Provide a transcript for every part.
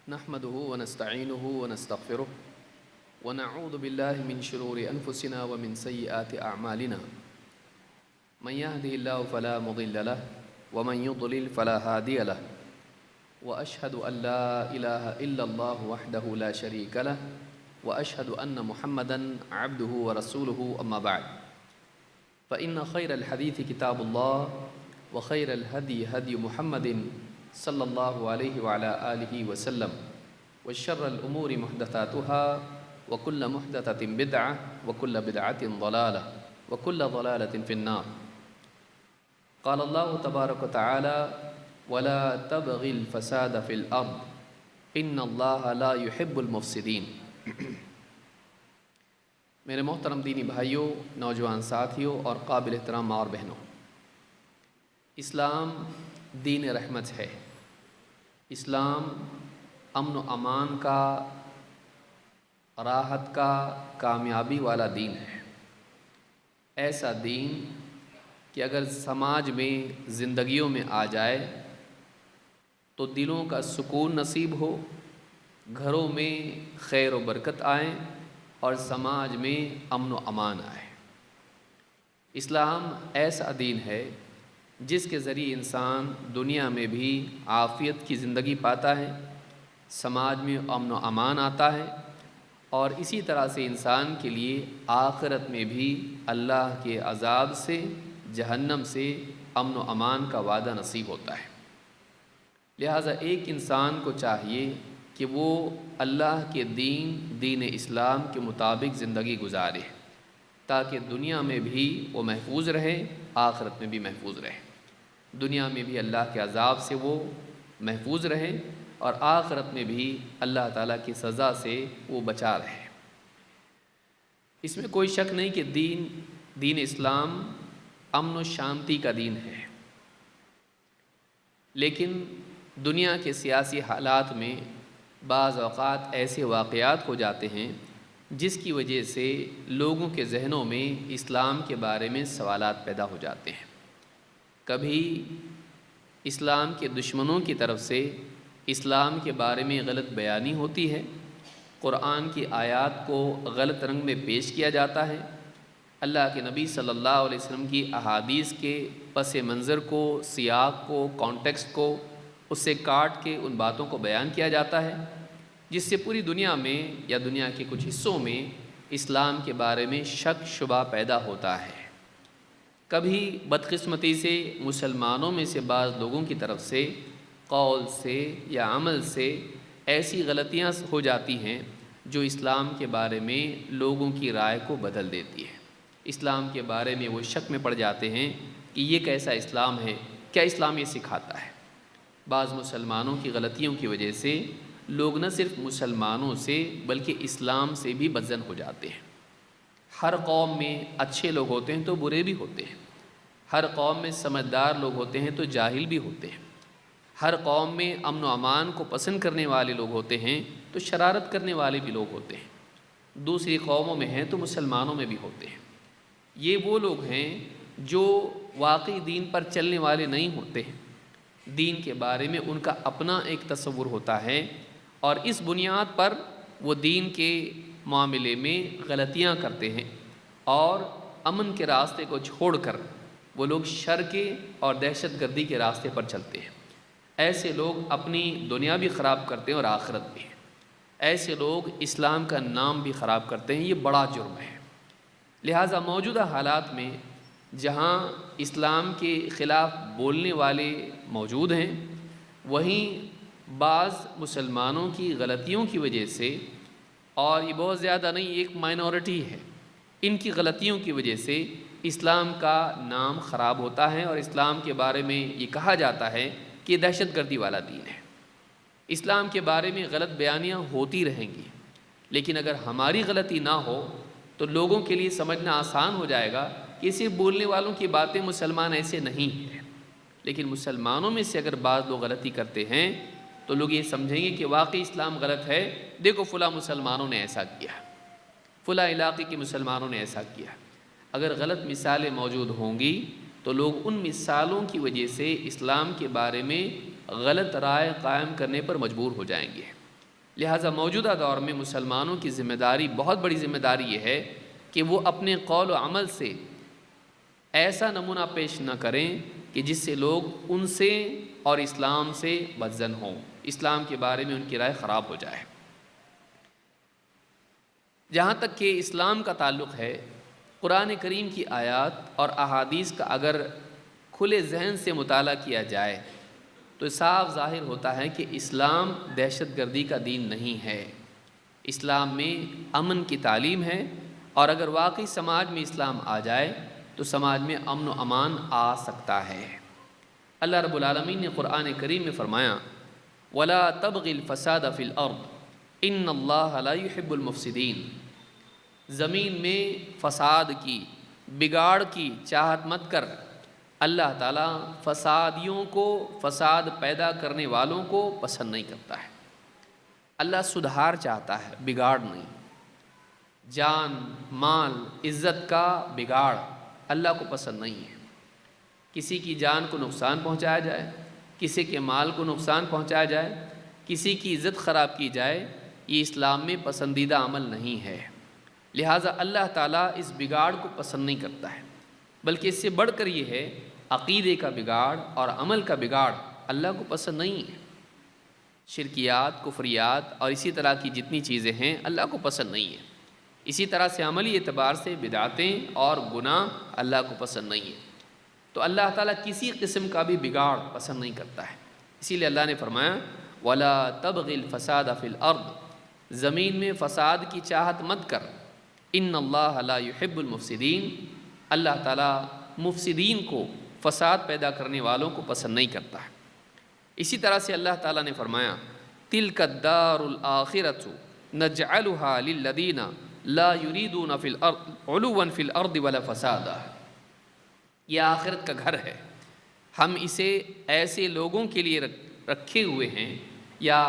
نحمده ونستعينه ونستغفره ونعوذ بالله من شرور أنفسنا ومن سيئات أعمالنا من يهده الله فلا مضل له ومن يضلل فلا هادي له وأشهد أن لا إله إلا الله وحده لا شريك له وأشهد أن محمدًا عبده ورسوله أما بعد فإن خير الحديث كتاب الله وخير الهدي هدي محمد صلی اللہ علیہ وعلى آلہ وسلم وشر الأمور محدثاتها وكل محدثة بدعة وكل بدعة ضلالة وكل ضلالة في النار قال الله تبارك وتعالى ولا تبغي الفساد في الأرض إن الله لا يحب المفسدين میرے محترم دینی بھائیوں، نوجوان ساتھیوں اور قابل احترام ماں اور بہنوں، اسلام دین رحمت ہے۔ اسلام امن و امان کا، راحت کا، کامیابی والا دین ہے۔ ایسا دین کہ اگر سماج میں، زندگیوں میں آ جائے تو دلوں کا سکون نصیب ہو، گھروں میں خیر و برکت آئیں اور سماج میں امن و امان آئے۔ اسلام ایسا دین ہے جس کے ذریعے انسان دنیا میں بھی عافیت کی زندگی پاتا ہے، سماج میں امن و امان آتا ہے، اور اسی طرح سے انسان کے لیے آخرت میں بھی اللہ کے عذاب سے، جہنم سے امن و امان کا وعدہ نصیب ہوتا ہے۔ لہٰذا ایک انسان کو چاہیے کہ وہ اللہ کے دین اسلام کے مطابق زندگی گزارے تاکہ دنیا میں بھی وہ محفوظ رہے، آخرت میں بھی محفوظ رہے۔ دنیا میں بھی اللہ کے عذاب سے وہ محفوظ رہے اور آخرت میں بھی اللہ تعالیٰ کی سزا سے وہ بچا رہے۔ اس میں کوئی شک نہیں کہ دین اسلام امن و شانتی کا دین ہے، لیکن دنیا کے سیاسی حالات میں بعض اوقات ایسے واقعات ہو جاتے ہیں جس کی وجہ سے لوگوں کے ذہنوں میں اسلام کے بارے میں سوالات پیدا ہو جاتے ہیں۔ کبھی اسلام کے دشمنوں کی طرف سے اسلام کے بارے میں غلط بیانی ہوتی ہے، قرآن کی آیات کو غلط رنگ میں پیش کیا جاتا ہے، اللہ کے نبی صلی اللہ علیہ وسلم کی احادیث کے پس منظر کو، سیاق کو، کانٹیکسٹ کو اس سے کاٹ کے ان باتوں کو بیان کیا جاتا ہے، جس سے پوری دنیا میں یا دنیا کے کچھ حصوں میں اسلام کے بارے میں شک شبہ پیدا ہوتا ہے۔ کبھی بدقسمتی سے مسلمانوں میں سے بعض لوگوں کی طرف سے قول سے یا عمل سے ایسی غلطیاں ہو جاتی ہیں جو اسلام کے بارے میں لوگوں کی رائے کو بدل دیتی ہے۔ اسلام کے بارے میں وہ شک میں پڑ جاتے ہیں کہ یہ کیسا اسلام ہے، کیا اسلام یہ سکھاتا ہے۔ بعض مسلمانوں کی غلطیوں کی وجہ سے لوگ نہ صرف مسلمانوں سے بلکہ اسلام سے بھی بدظن ہو جاتے ہیں۔ ہر قوم میں اچھے لوگ ہوتے ہیں تو برے بھی ہوتے ہیں، ہر قوم میں سمجھدار لوگ ہوتے ہیں تو جاہل بھی ہوتے ہیں، ہر قوم میں امن و امان کو پسند کرنے والے لوگ ہوتے ہیں تو شرارت کرنے والے بھی لوگ ہوتے ہیں، دوسری قوموں میں ہیں تو مسلمانوں میں بھی ہوتے ہیں۔ یہ وہ لوگ ہیں جو واقعی دین پر چلنے والے نہیں ہوتے ہیں، دین کے بارے میں ان کا اپنا ایک تصور ہوتا ہے اور اس بنیاد پر وہ دین کے معاملے میں غلطیاں کرتے ہیں اور امن کے راستے کو چھوڑ کر وہ لوگ شر کے اور دہشت گردی کے راستے پر چلتے ہیں۔ ایسے لوگ اپنی دنیا بھی خراب کرتے ہیں اور آخرت بھی۔ ایسے لوگ اسلام کا نام بھی خراب کرتے ہیں، یہ بڑا جرم ہے۔ لہٰذا موجودہ حالات میں جہاں اسلام کے خلاف بولنے والے موجود ہیں، وہیں بعض مسلمانوں کی غلطیوں کی وجہ سے، اور یہ بہت زیادہ نہیں، ایک مائنورٹی ہے، ان کی غلطیوں کی وجہ سے اسلام کا نام خراب ہوتا ہے اور اسلام کے بارے میں یہ کہا جاتا ہے کہ یہ دہشت گردی والا دین ہے۔ اسلام کے بارے میں غلط بیانیاں ہوتی رہیں گی، لیکن اگر ہماری غلطی نہ ہو تو لوگوں کے لیے سمجھنا آسان ہو جائے گا کہ صرف بولنے والوں کی باتیں مسلمان ایسے نہیں ہیں، لیکن مسلمانوں میں سے اگر بعض لوگ غلطی کرتے ہیں تو لوگ یہ سمجھیں گے کہ واقعی اسلام غلط ہے، دیکھو فلاں مسلمانوں نے ایسا کیا، فلاں علاقے کے مسلمانوں نے ایسا کیا۔ اگر غلط مثالیں موجود ہوں گی تو لوگ ان مثالوں کی وجہ سے اسلام کے بارے میں غلط رائے قائم کرنے پر مجبور ہو جائیں گے۔ لہٰذا موجودہ دور میں مسلمانوں کی ذمہ داری، بہت بڑی ذمہ داری یہ ہے کہ وہ اپنے قول و عمل سے ایسا نمونہ پیش نہ کریں کہ جس سے لوگ ان سے اور اسلام سے بدظن ہوں، اسلام کے بارے میں ان کی رائے خراب ہو جائے۔ جہاں تک کہ اسلام کا تعلق ہے، قرآن کریم کی آیات اور احادیث کا اگر کھلے ذہن سے مطالعہ کیا جائے تو صاف ظاہر ہوتا ہے کہ اسلام دہشت گردی کا دین نہیں ہے۔ اسلام میں امن کی تعلیم ہے، اور اگر واقعی سماج میں اسلام آ جائے تو سماج میں امن و امان آ سکتا ہے۔ اللہ رب العالمین نے قرآن کریم میں فرمایا وَلَا تَبْغِ الْفَسَادَ فِي الْأَرْضِ إِنَّ اللَّهَ لَا يُحِبُّ الْمُفْسِدِينَ، زمین میں فساد کی، بگاڑ کی چاہت مت کر۔ اللہ تعالیٰ فسادیوں کو، فساد پیدا کرنے والوں کو پسند نہیں کرتا ہے۔ اللہ سدھار چاہتا ہے، بگاڑ نہیں۔ جان، مال، عزت کا بگاڑ اللہ کو پسند نہیں ہے۔ کسی کی جان کو نقصان پہنچایا جائے، کسی کے مال کو نقصان پہنچایا جائے، کسی کی عزت خراب کی جائے، یہ اسلام میں پسندیدہ عمل نہیں ہے۔ لہٰذا اللہ تعالیٰ اس بگاڑ کو پسند نہیں کرتا ہے، بلکہ اس سے بڑھ کر یہ ہے عقیدے کا بگاڑ اور عمل کا بگاڑ اللہ کو پسند نہیں ہے۔ شرکیات، کفریات اور اسی طرح کی جتنی چیزیں ہیں اللہ کو پسند نہیں ہے۔ اسی طرح سے عملی اعتبار سے بدعتیں اور گناہ اللہ کو پسند نہیں ہے۔ تو اللہ تعالیٰ کسی قسم کا بھی بگاڑ پسند نہیں کرتا ہے۔ اسی لیے اللہ نے فرمایا وَلَا تَبْغِ الْفَسَادَ فِي الْأَرْضِ، زمین میں فساد کی چاہت مت کر۔ إِنَّ اللَّهَ لَا يُحِبُّ الْمُفْسِدِينَ، اللہ تعالیٰ مفسدین کو، فساد پیدا کرنے والوں کو پسند نہیں کرتا ہے۔ اسی طرح سے اللہ تعالیٰ نے فرمایا تِلْكَ الدَّارُ الْآخِرَةُ نَجْعَلُهَا لِلَّذِينَ لَا يُرِيدُونَ فِي الْأَرْضِ عُلُوًّا فِي الْأَرْضِ وَلَا فَسَادًا، یہ آخرت کا گھر ہے، ہم اسے ایسے لوگوں کے لیے رکھے ہوئے ہیں، یا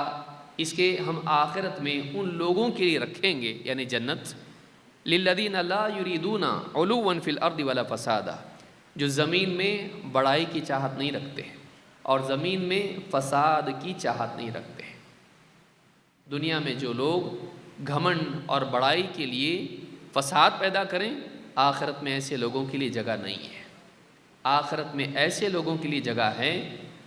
اس کے ہم آخرت میں ان لوگوں کے لیے رکھیں گے، یعنی جنت، لِلَّذِينَ لَا يُرِيدُونَ عُلُوًّا فِي الْأَرْضِ وَلَا فَسَادًا، جو زمین میں بڑائی کی چاہت نہیں رکھتے اور زمین میں فساد کی چاہت نہیں رکھتے۔ دنیا میں جو لوگ گھمنڈ اور بڑائی کے لیے فساد پیدا کریں، آخرت میں ایسے لوگوں کے لیے جگہ نہیں ہے۔ آخرت میں ایسے لوگوں کے لیے جگہ ہے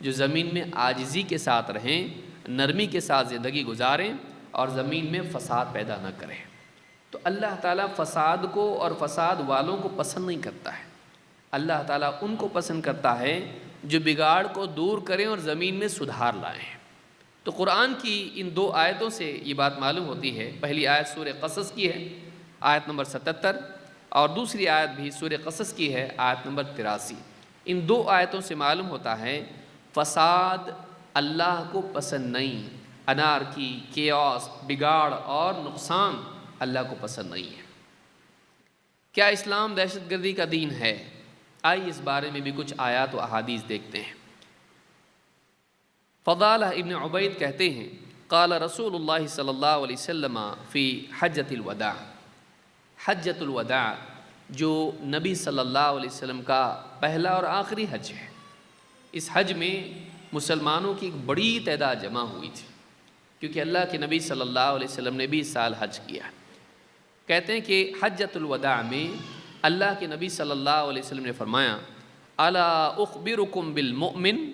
جو زمین میں عاجزی کے ساتھ رہیں، نرمی کے ساتھ زندگی گزاریں اور زمین میں فساد پیدا نہ کریں۔ تو اللہ تعالیٰ فساد کو اور فساد والوں کو پسند نہیں کرتا ہے۔ اللہ تعالیٰ ان کو پسند کرتا ہے جو بگاڑ کو دور کریں اور زمین میں سدھار لائیں۔ تو قرآن کی ان دو آیتوں سے یہ بات معلوم ہوتی ہے۔ پہلی آیت سورہ قصص کی ہے، آیت نمبر 77، اور دوسری آیت بھی سورہ قصص کی ہے، آیت نمبر 83۔ ان دو آیتوں سے معلوم ہوتا ہے فساد اللہ کو پسند نہیں، انارکی، کیوس، بگاڑ اور نقصان اللہ کو پسند نہیں ہے۔ کیا اسلام دہشت گردی کا دین ہے؟ آئیے اس بارے میں بھی کچھ آیات و احادیث دیکھتے ہیں۔ فضالہ ابن عبید کہتے ہیں قال رسول اللہ صلی اللہ علیہ وسلم فی حجۃ الوداع، حجۃ الوداع جو نبی صلی اللہ علیہ وسلم کا پہلا اور آخری حج ہے۔ اس حج میں مسلمانوں کی ایک بڑی تعداد جمع ہوئی تھی، کیونکہ اللہ کے نبی صلی اللہ علیہ وسلم نے بھی اس سال حج کیا۔ کہتے ہیں کہ حجۃ الوداع میں اللہ کے نبی صلی اللہ علیہ وسلم نے فرمایا الا اخبرکم بالمؤمن،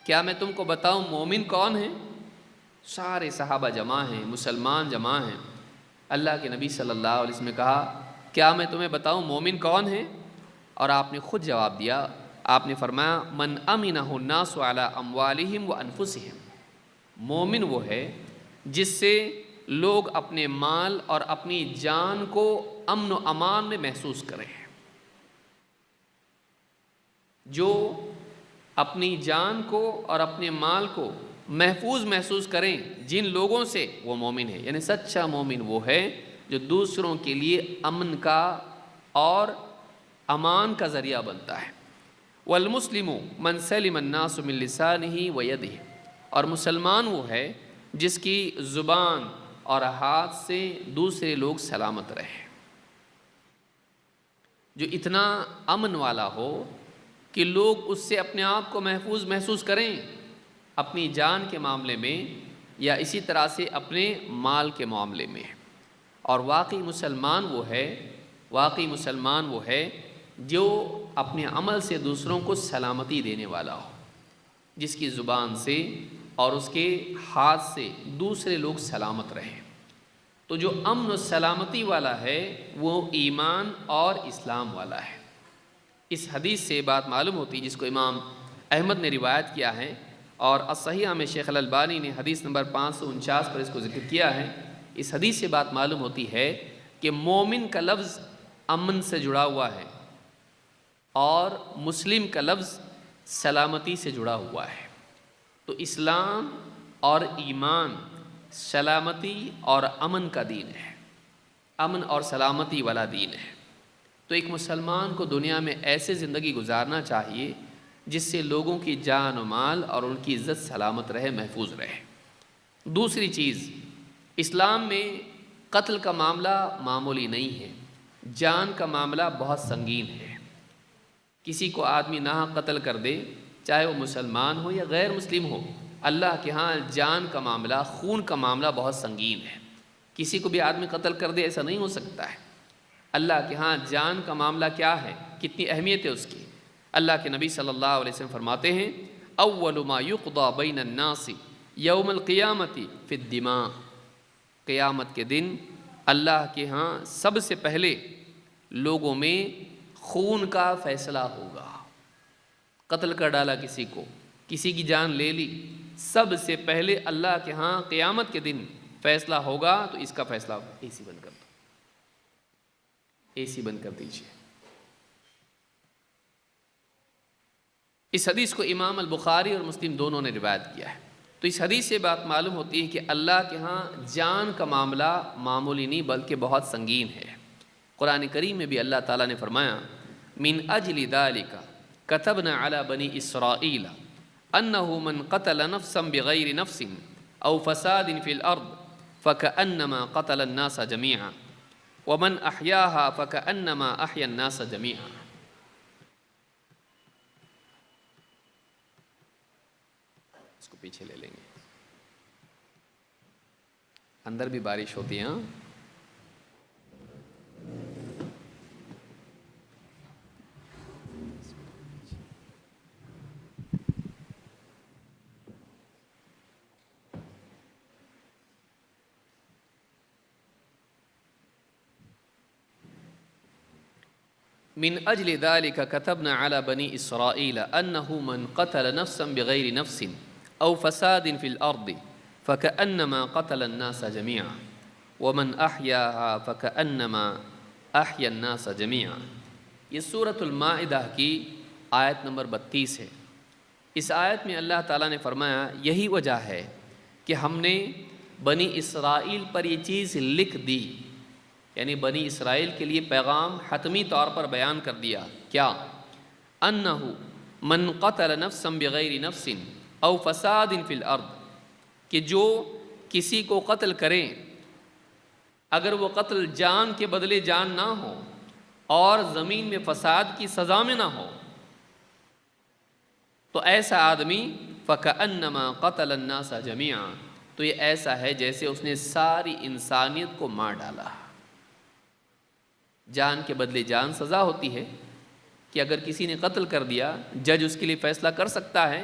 کیا میں تم کو بتاؤں مومن کون ہیں؟ سارے صحابہ جمع ہیں، مسلمان جمع ہیں۔ اللہ کے نبی صلی اللہ علیہ وسلم نے کہا کیا میں تمہیں بتاؤں مومن کون ہیں؟ اور آپ نے خود جواب دیا، آپ نے فرمایا من امنہ الناس علی اموالہم وانفسہم، مومن وہ ہے جس سے لوگ اپنے مال اور اپنی جان کو امن و امان میں محسوس کریں، جو اپنی جان کو اور اپنے مال کو محفوظ محسوس کریں جن لوگوں سے، وہ مومن ہے۔ یعنی سچا مومن وہ ہے جو دوسروں کے لیے امن کا اور امان کا ذریعہ بنتا ہے۔ والمسلم من سلم الناس من لسانہ ویدہ، اور مسلمان وہ ہے جس کی زبان اور ہاتھ سے دوسرے لوگ سلامت رہیں، جو اتنا امن والا ہو کہ لوگ اس سے اپنے آپ کو محفوظ محسوس کریں، اپنی جان کے معاملے میں یا اسی طرح سے اپنے مال کے معاملے میں۔ اور واقعی مسلمان وہ ہے جو اپنے عمل سے دوسروں کو سلامتی دینے والا ہو، جس کی زبان سے اور اس کے ہاتھ سے دوسرے لوگ سلامت رہیں۔ تو جو امن و سلامتی والا ہے وہ ایمان اور اسلام والا ہے۔ اس حدیث سے بات معلوم ہوتی، جس کو امام احمد نے روایت کیا ہے، اور الصحیحہ میں شیخ الالبانی نے حدیث نمبر 549 پر اس کو ذکر کیا ہے۔ اس حدیث سے بات معلوم ہوتی ہے کہ مومن کا لفظ امن سے جڑا ہوا ہے اور مسلم کا لفظ سلامتی سے جڑا ہوا ہے۔ تو اسلام اور ایمان سلامتی اور امن کا دین ہے، امن اور سلامتی والا دین ہے۔ تو ایک مسلمان کو دنیا میں ایسے زندگی گزارنا چاہیے جس سے لوگوں کی جان و مال اور ان کی عزت سلامت رہے، محفوظ رہے۔ دوسری چیز، اسلام میں قتل کا معاملہ معمولی نہیں ہے، جان کا معاملہ بہت سنگین ہے۔ کسی کو آدمی ناحق قتل کر دے، چاہے وہ مسلمان ہو یا غیر مسلم ہو، اللہ کے ہاں جان کا معاملہ، خون کا معاملہ بہت سنگین ہے۔ کسی کو بھی آدمی قتل کر دے، ایسا نہیں ہو سکتا ہے۔ اللہ کے ہاں جان کا معاملہ کیا ہے، کتنی اہمیت ہے اس کی۔ اللہ کے نبی صلی اللہ علیہ وسلم فرماتے ہیں، اول ما یقضی بین الناس یوم القیامت فی الدماء، قیامت کے دن اللہ کے ہاں سب سے پہلے لوگوں میں خون کا فیصلہ ہوگا۔ قتل کر ڈالا کسی کو، کسی کی جان لے لی، سب سے پہلے اللہ کے ہاں قیامت کے دن فیصلہ ہوگا۔ تو اس کا فیصلہ اے سی بند کر دو، اے سی بند کر دیجیے۔ اس حدیث کو امام البخاری اور مسلم دونوں نے روایت کیا ہے۔ تو اس حدیث سے بات معلوم ہوتی ہے کہ اللہ کے ہاں جان کا معاملہ معمولی نہیں بلکہ بہت سنگین ہے۔ قرآن کریم میں بھی اللہ تعالیٰ نے فرمایا، من اجل ذالک کتبنا علی بنی اسرائیل انہ من قتل نفسا بغیر نفس او فساد فی الارض فکأنما قتل الناس جميعا ومن احیاها فکأنما احیا الناس جميعا۔ اس کو پیچھے لے لیں گے، اندر بھی بارش ہوتی ہے۔ ہاں من اجل ذلك كتبنا على بني اسرائيل انه من قتل نفسا بغير نفس او فساد في الارض فكأنما قتل الناس جميعا ومن احياها فكأنما احيا الناس جميعا۔ یہ سورۃ المائدہ کی آیت نمبر 32 ہے۔ اس آیت میں اللہ تعالیٰ نے فرمایا، یہی وجہ ہے کہ ہم نے بنی اسرائیل پر یہ چیز لکھ دی، یعنی بنی اسرائیل کے لیے پیغام حتمی طور پر بیان کر دیا۔ کیا؟ انہ من قتل نفسا بغیر نفس او فساد فی الارض، کہ جو کسی کو قتل کریں اگر وہ قتل جان کے بدلے جان نہ ہو اور زمین میں فساد کی سزا میں نہ ہو، تو ایسا آدمی فکأنما قتل الناس جميعا، تو یہ ایسا ہے جیسے اس نے ساری انسانیت کو مار ڈالا۔ جان کے بدلے جان سزا ہوتی ہے کہ اگر کسی نے قتل کر دیا، جج اس کے لیے فیصلہ کر سکتا ہے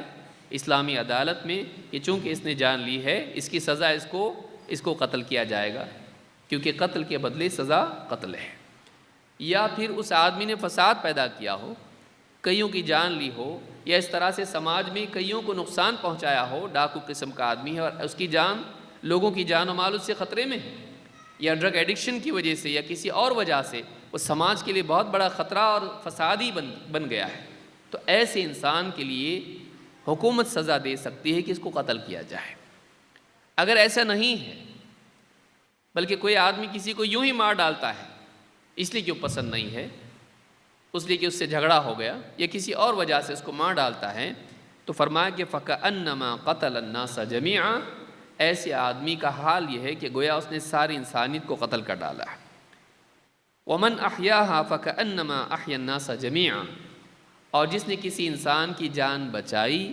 اسلامی عدالت میں کہ چونکہ اس نے جان لی ہے، اس کی سزا اس کو قتل کیا جائے گا، کیونکہ قتل کے بدلے سزا قتل ہے۔ یا پھر اس آدمی نے فساد پیدا کیا ہو، کئیوں کی جان لی ہو، یا اس طرح سے سماج میں کئیوں کو نقصان پہنچایا ہو، ڈاکو قسم کا آدمی ہے اور اس کی جان، لوگوں کی جان و مال اس سے خطرے میں ہے، یا ڈرگ ایڈکشن کی وجہ سے یا کسی اور وجہ سے وہ سماج کے لیے بہت بڑا خطرہ اور فسادی بن گیا ہے، تو ایسے انسان کے لیے حکومت سزا دے سکتی ہے کہ اس کو قتل کیا جائے۔ اگر ایسا نہیں ہے، بلکہ کوئی آدمی کسی کو یوں ہی مار ڈالتا ہے اس لیے کہ وہ پسند نہیں ہے، اس لیے کہ اس سے جھگڑا ہو گیا یا کسی اور وجہ سے اس کو مار ڈالتا ہے، تو فرمایا کہ فَكَأَنَّمَا قَتَلَ النَّاسَ جَمِيعًا، ایسے آدمی کا حال یہ ہے کہ گویا اس نے ساری انسانیت کو قتل کر ڈالا ہے۔ وَمَنْ أَحْيَاهَا فَكَأَنَّمَا أَحْيَا النَّاسَ جَمِيعًا، اور جس نے کسی انسان کی جان بچائی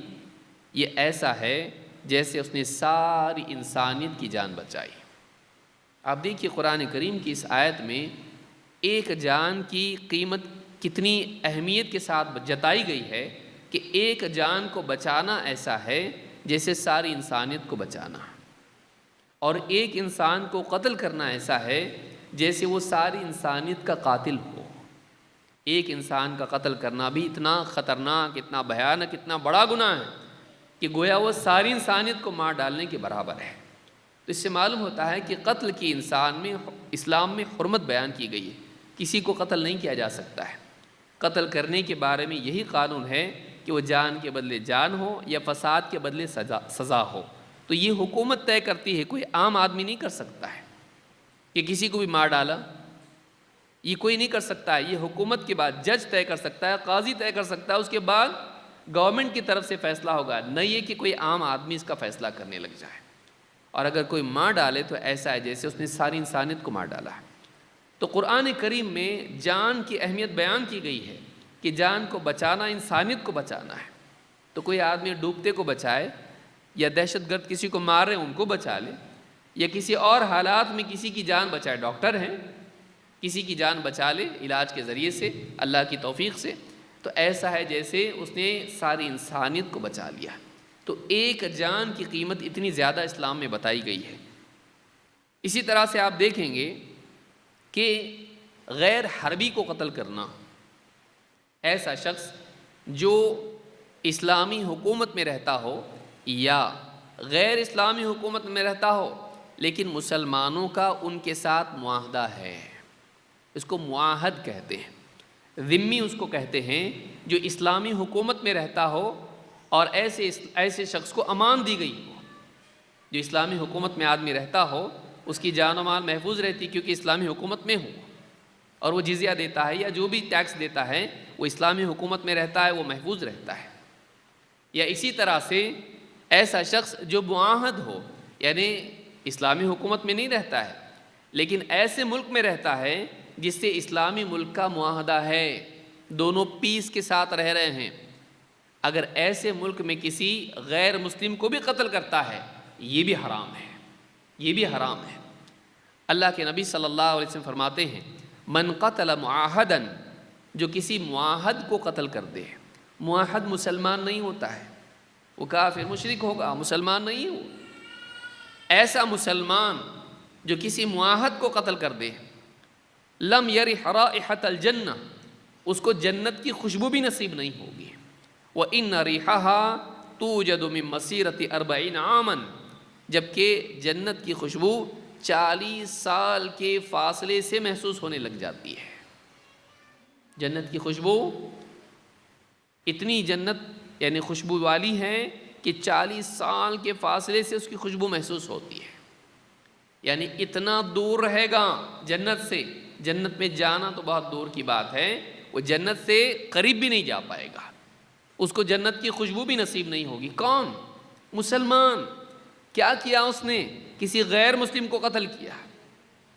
یہ ایسا ہے جیسے اس نے ساری انسانیت کی جان بچائی۔ آپ دیکھیے قرآن کریم کی اس آیت میں ایک جان کی قیمت کتنی اہمیت کے ساتھ جتائی گئی ہے کہ ایک جان کو بچانا ایسا ہے جیسے ساری انسانیت کو بچانا، اور ایک انسان کو قتل کرنا ایسا ہے جیسے وہ ساری انسانیت کا قاتل ہو۔ ایک انسان کا قتل کرنا بھی اتنا خطرناک، اتنا بھیانک، اتنا بڑا گناہ ہے کہ گویا وہ ساری انسانیت کو مار ڈالنے کے برابر ہے۔ تو اس سے معلوم ہوتا ہے کہ قتل کی اسلام میں حرمت بیان کی گئی ہے، کسی کو قتل نہیں کیا جا سکتا ہے۔ قتل کرنے کے بارے میں یہی قانون ہے کہ وہ جان کے بدلے جان ہو یا فساد کے بدلے سزا ہو، تو یہ حکومت طے کرتی ہے، کوئی عام آدمی نہیں کر سکتا ہے کہ کسی کو بھی مار ڈالا، یہ کوئی نہیں کر سکتا ہے۔ یہ حکومت کے بعد جج طے کر سکتا ہے، قاضی طے کر سکتا ہے، اس کے بعد گورنمنٹ کی طرف سے فیصلہ ہوگا، نہ یہ کہ کوئی عام آدمی اس کا فیصلہ کرنے لگ جائے۔ اور اگر کوئی مار ڈالے تو ایسا ہے جیسے اس نے ساری انسانیت کو مار ڈالا ہے۔ تو قرآن کریم میں جان کی اہمیت بیان کی گئی ہے کہ جان کو بچانا انسانیت کو بچانا ہے۔ تو کوئی آدمی ڈوبتے کو بچائے، یا دہشت گرد کسی کو مار رہے ہیں ان کو بچا لے، یا کسی اور حالات میں کسی کی جان بچائے، ڈاکٹر ہیں کسی کی جان بچا لے علاج کے ذریعے سے اللہ کی توفیق سے، تو ایسا ہے جیسے اس نے ساری انسانیت کو بچا لیا۔ تو ایک جان کی قیمت اتنی زیادہ اسلام میں بتائی گئی ہے۔ اسی طرح سے آپ دیکھیں گے کہ غیر حربی کو قتل کرنا، ایسا شخص جو اسلامی حکومت میں رہتا ہو یا غیر اسلامی حکومت میں رہتا ہو لیکن مسلمانوں کا ان کے ساتھ معاہدہ ہے، اس کو معاہد کہتے ہیں۔ ذمی اس کو کہتے ہیں جو اسلامی حکومت میں رہتا ہو اور ایسے شخص کو امان دی گئی ہو۔ جو اسلامی حکومت میں آدمی رہتا ہو اس کی جان و مال محفوظ رہتی کیونکہ اسلامی حکومت میں ہو، اور وہ جزیہ دیتا ہے یا جو بھی ٹیکس دیتا ہے وہ اسلامی حکومت میں رہتا ہے، وہ محفوظ رہتا ہے۔ یا اسی طرح سے ایسا شخص جو معاہد ہو، یعنی اسلامی حکومت میں نہیں رہتا ہے لیکن ایسے ملک میں رہتا ہے جس سے اسلامی ملک کا معاہدہ ہے، دونوں پیس کے ساتھ رہ رہے ہیں، اگر ایسے ملک میں کسی غیر مسلم کو بھی قتل کرتا ہے یہ بھی حرام ہے، یہ بھی حرام ہے۔ اللہ کے نبی صلی اللہ علیہ وسلم فرماتے ہیں من قتل معاہدا، جو کسی معاہد کو قتل کر دے، معاہد مسلمان نہیں ہوتا ہے، وہ کافر مشرک ہوگا، مسلمان نہیں ہو، ایسا مسلمان جو کسی معاہد کو قتل کر دے، لم یرح رائحۃ الجنہ، اس کو جنت کی خوشبو بھی نصیب نہیں ہوگی، وَإِنَّ رِيحَهَا تُوجَدُ مِن مَّسِيرَةِ 40 عَامًا، جبکہ جنت کی خوشبو 40 سال کے فاصلے سے محسوس ہونے لگ جاتی ہے۔ جنت کی خوشبو اتنی جنت یعنی خوشبو والی ہے کہ 40 سال کے فاصلے سے اس کی خوشبو محسوس ہوتی ہے، یعنی اتنا دور رہے گا جنت سے، جنت میں جانا تو بہت دور کی بات ہے، وہ جنت سے قریب بھی نہیں جا پائے گا، اس کو جنت کی خوشبو بھی نصیب نہیں ہوگی۔ کون؟ مسلمان۔ کیا کیا اس نے؟ کسی غیر مسلم کو قتل کیا،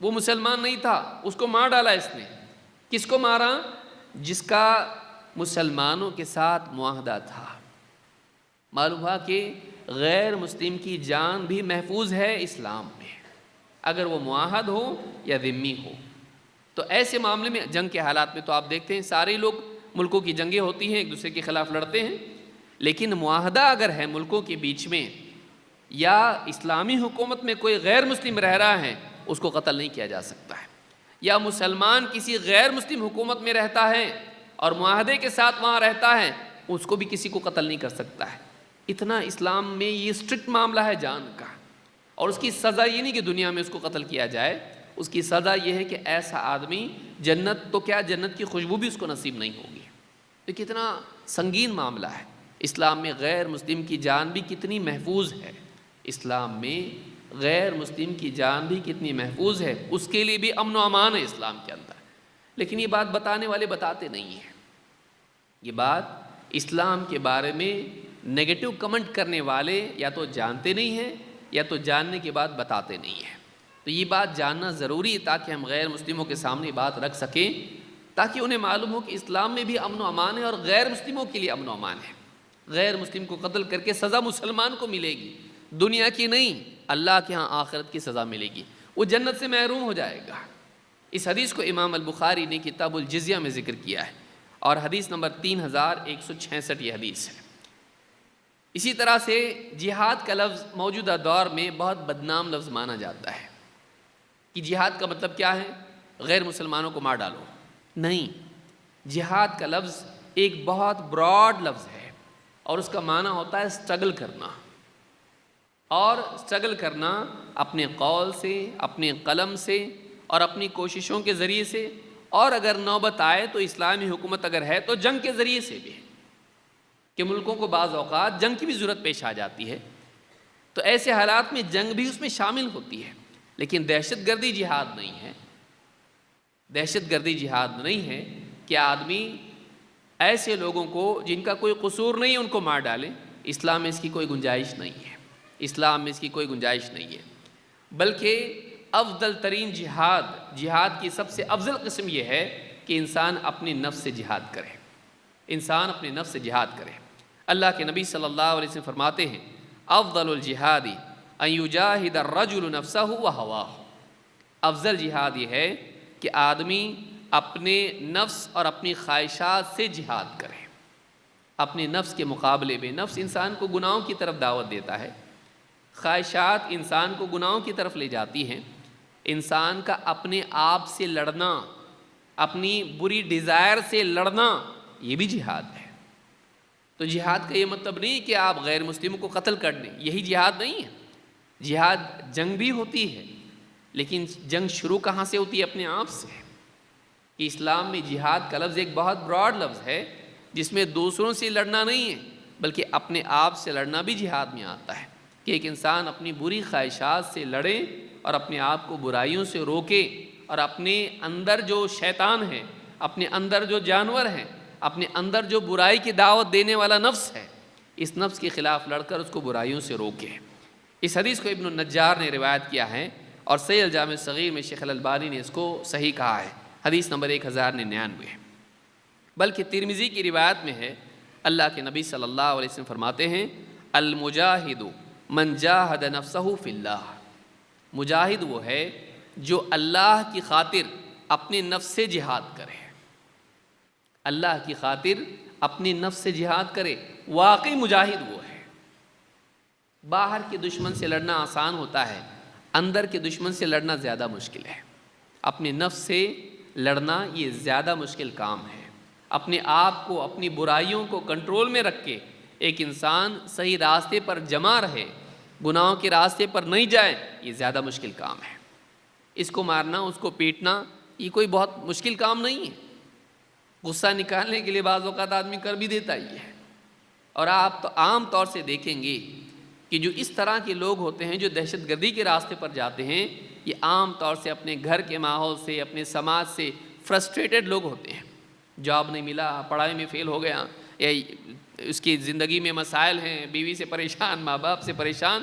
وہ مسلمان نہیں تھا، اس کو مار ڈالا اس نے۔ کس کو مارا؟ جس کا مسلمانوں کے ساتھ معاہدہ تھا۔ معلوم ہوا کہ غیر مسلم کی جان بھی محفوظ ہے اسلام میں، اگر وہ معاہد ہو یا ذمی ہو۔ تو ایسے معاملے میں جنگ کے حالات میں تو آپ دیکھتے ہیں سارے لوگ، ملکوں کی جنگیں ہوتی ہیں، ایک دوسرے کے خلاف لڑتے ہیں، لیکن معاہدہ اگر ہے ملکوں کے بیچ میں یا اسلامی حکومت میں کوئی غیر مسلم رہ رہا ہے اس کو قتل نہیں کیا جا سکتا ہے، یا مسلمان کسی غیر مسلم حکومت میں رہتا ہے اور معاہدے کے ساتھ وہاں رہتا ہے اس کو بھی کسی کو قتل نہیں کر سکتا ہے۔ اتنا اسلام میں یہ اسٹرکٹ معاملہ ہے جان کا، اور اس کی سزا یہ نہیں کہ دنیا میں اس کو قتل کیا جائے، اس کی سزا یہ ہے کہ ایسا آدمی جنت تو کیا جنت کی خوشبو بھی اس کو نصیب نہیں ہوگی۔ تو کتنا سنگین معاملہ ہے۔ اسلام میں غیر مسلم کی جان بھی کتنی محفوظ ہے، اسلام میں غیر مسلم کی جان بھی کتنی محفوظ ہے، اس کے لیے بھی امن و امان ہے اسلام کے اندر، لیکن یہ بات بتانے والے بتاتے نہیں ہیں۔ یہ بات اسلام کے بارے میں نیگیٹو کمنٹ کرنے والے یا تو جانتے نہیں ہیں یا تو جاننے کے بعد بتاتے نہیں ہیں۔ تو یہ بات جاننا ضروری ہے تاکہ ہم غیر مسلموں کے سامنے بات رکھ سکیں، تاکہ انہیں معلوم ہو کہ اسلام میں بھی امن و امان ہے اور غیر مسلموں کے لیے امن و امان ہے۔ غیر مسلم کو قتل کر کے سزا مسلمان کو ملے گی، دنیا کی نہیں، اللہ کے ہاں آخرت کی سزا ملے گی، وہ جنت سے محروم ہو جائے گا۔ اس حدیث کو امام البخاری نے کتاب الجزیہ میں ذکر کیا ہے، اور حدیث نمبر 3166 یہ حدیث ہے۔ اسی طرح سے جہاد کا لفظ موجودہ دور میں بہت بدنام لفظ مانا جاتا ہے کہ جہاد کا مطلب کیا ہے؟ غیر مسلمانوں کو مار ڈالو۔ نہیں، جہاد کا لفظ ایک بہت براڈ لفظ ہے، اور اس کا معنی ہوتا ہے سٹرگل کرنا، اور سٹرگل کرنا اپنے قول سے، اپنے قلم سے اور اپنی کوششوں کے ذریعے سے، اور اگر نوبت آئے تو اسلامی حکومت اگر ہے تو جنگ کے ذریعے سے بھی ہے، کہ ملکوں کو بعض اوقات جنگ کی بھی ضرورت پیش آ جاتی ہے، تو ایسے حالات میں جنگ بھی اس میں شامل ہوتی ہے، لیکن دہشت گردی جہاد نہیں ہے۔ دہشت گردی جہاد نہیں ہے کہ آدمی ایسے لوگوں کو جن کا کوئی قصور نہیں ہے ان کو مار ڈالے۔ اسلام میں اس کی کوئی گنجائش نہیں ہے، اسلام میں اس کی کوئی گنجائش نہیں ہے، بلکہ افضل ترین جہاد کی سب سے افضل قسم یہ ہے کہ انسان اپنی نفس سے جہاد کرے، انسان اپنے نفس سے جہاد کرے۔ اللہ کے نبی صلی اللہ علیہ وسلم فرماتے ہیں افضل الجہاد ان یجاہد الرجل نفسہ وہواہ، افضل جہاد یہ ہے کہ آدمی اپنے نفس اور اپنی خواہشات سے جہاد کرے۔ اپنے نفس کے مقابلے میں نفس انسان کو گناہوں کی طرف دعوت دیتا ہے، خواہشات انسان کو گناہوں کی طرف لے جاتی ہیں۔ انسان کا اپنے آپ سے لڑنا، اپنی بری ڈیزائر سے لڑنا، یہ بھی جہاد ہے۔ تو جہاد کا یہ مطلب نہیں کہ آپ غیر مسلموں کو قتل کر دیں، یہی جہاد نہیں ہے۔ جہاد جنگ بھی ہوتی ہے، لیکن جنگ شروع کہاں سے ہوتی ہے؟ اپنے آپ سے۔ کہ اسلام میں جہاد کا لفظ ایک بہت براڈ لفظ ہے، جس میں دوسروں سے لڑنا نہیں ہے بلکہ اپنے آپ سے لڑنا بھی جہاد میں آتا ہے، کہ ایک انسان اپنی بری خواہشات سے لڑے اور اپنے آپ کو برائیوں سے روکے، اور اپنے اندر جو شیطان ہے، اپنے اندر جو جانور ہیں، اپنے اندر جو برائی کی دعوت دینے والا نفس ہے، اس نفس کے خلاف لڑ کر اس کو برائیوں سے روکے۔ اس حدیث کو ابن النجار نے روایت کیا ہے، اور صحیح الجامع الصغیر میں شیخ الالبانی نے اس کو صحیح کہا ہے، حدیث نمبر 1099 ہے۔ بلکہ ترمذی کی روایت میں ہے، اللہ کے نبی صلی اللہ علیہ وسلم فرماتے ہیں المجاہد من جاہد نفسہ فی اللہ، مجاہد وہ ہے جو اللہ کی خاطر اپنے نفس سے جہاد کرے، اللہ کی خاطر اپنی نفس سے جہاد کرے، واقعی مجاہد وہ ہے۔ باہر کے دشمن سے لڑنا آسان ہوتا ہے، اندر کے دشمن سے لڑنا زیادہ مشکل ہے۔ اپنے نفس سے لڑنا یہ زیادہ مشکل کام ہے۔ اپنے آپ کو، اپنی برائیوں کو کنٹرول میں رکھ کے ایک انسان صحیح راستے پر جمع رہے، گناہوں کے راستے پر نہیں جائے، یہ زیادہ مشکل کام ہے۔ اس کو مارنا، اس کو پیٹنا، یہ کوئی بہت مشکل کام نہیں ہے۔ غصہ نکالنے کے لیے بعض اوقات آدمی کر بھی دیتا ہی ہے۔ اور آپ تو عام طور سے دیکھیں گے کہ جو اس طرح کے لوگ ہوتے ہیں جو دہشت گردی کے راستے پر جاتے ہیں، یہ عام طور سے اپنے گھر کے ماحول سے، اپنے سماج سے فرسٹریٹڈ لوگ ہوتے ہیں۔ جاب نہیں ملا، پڑھائی میں فیل ہو گیا، یا اس کی زندگی میں مسائل ہیں، بیوی سے پریشان، ماں باپ سے پریشان۔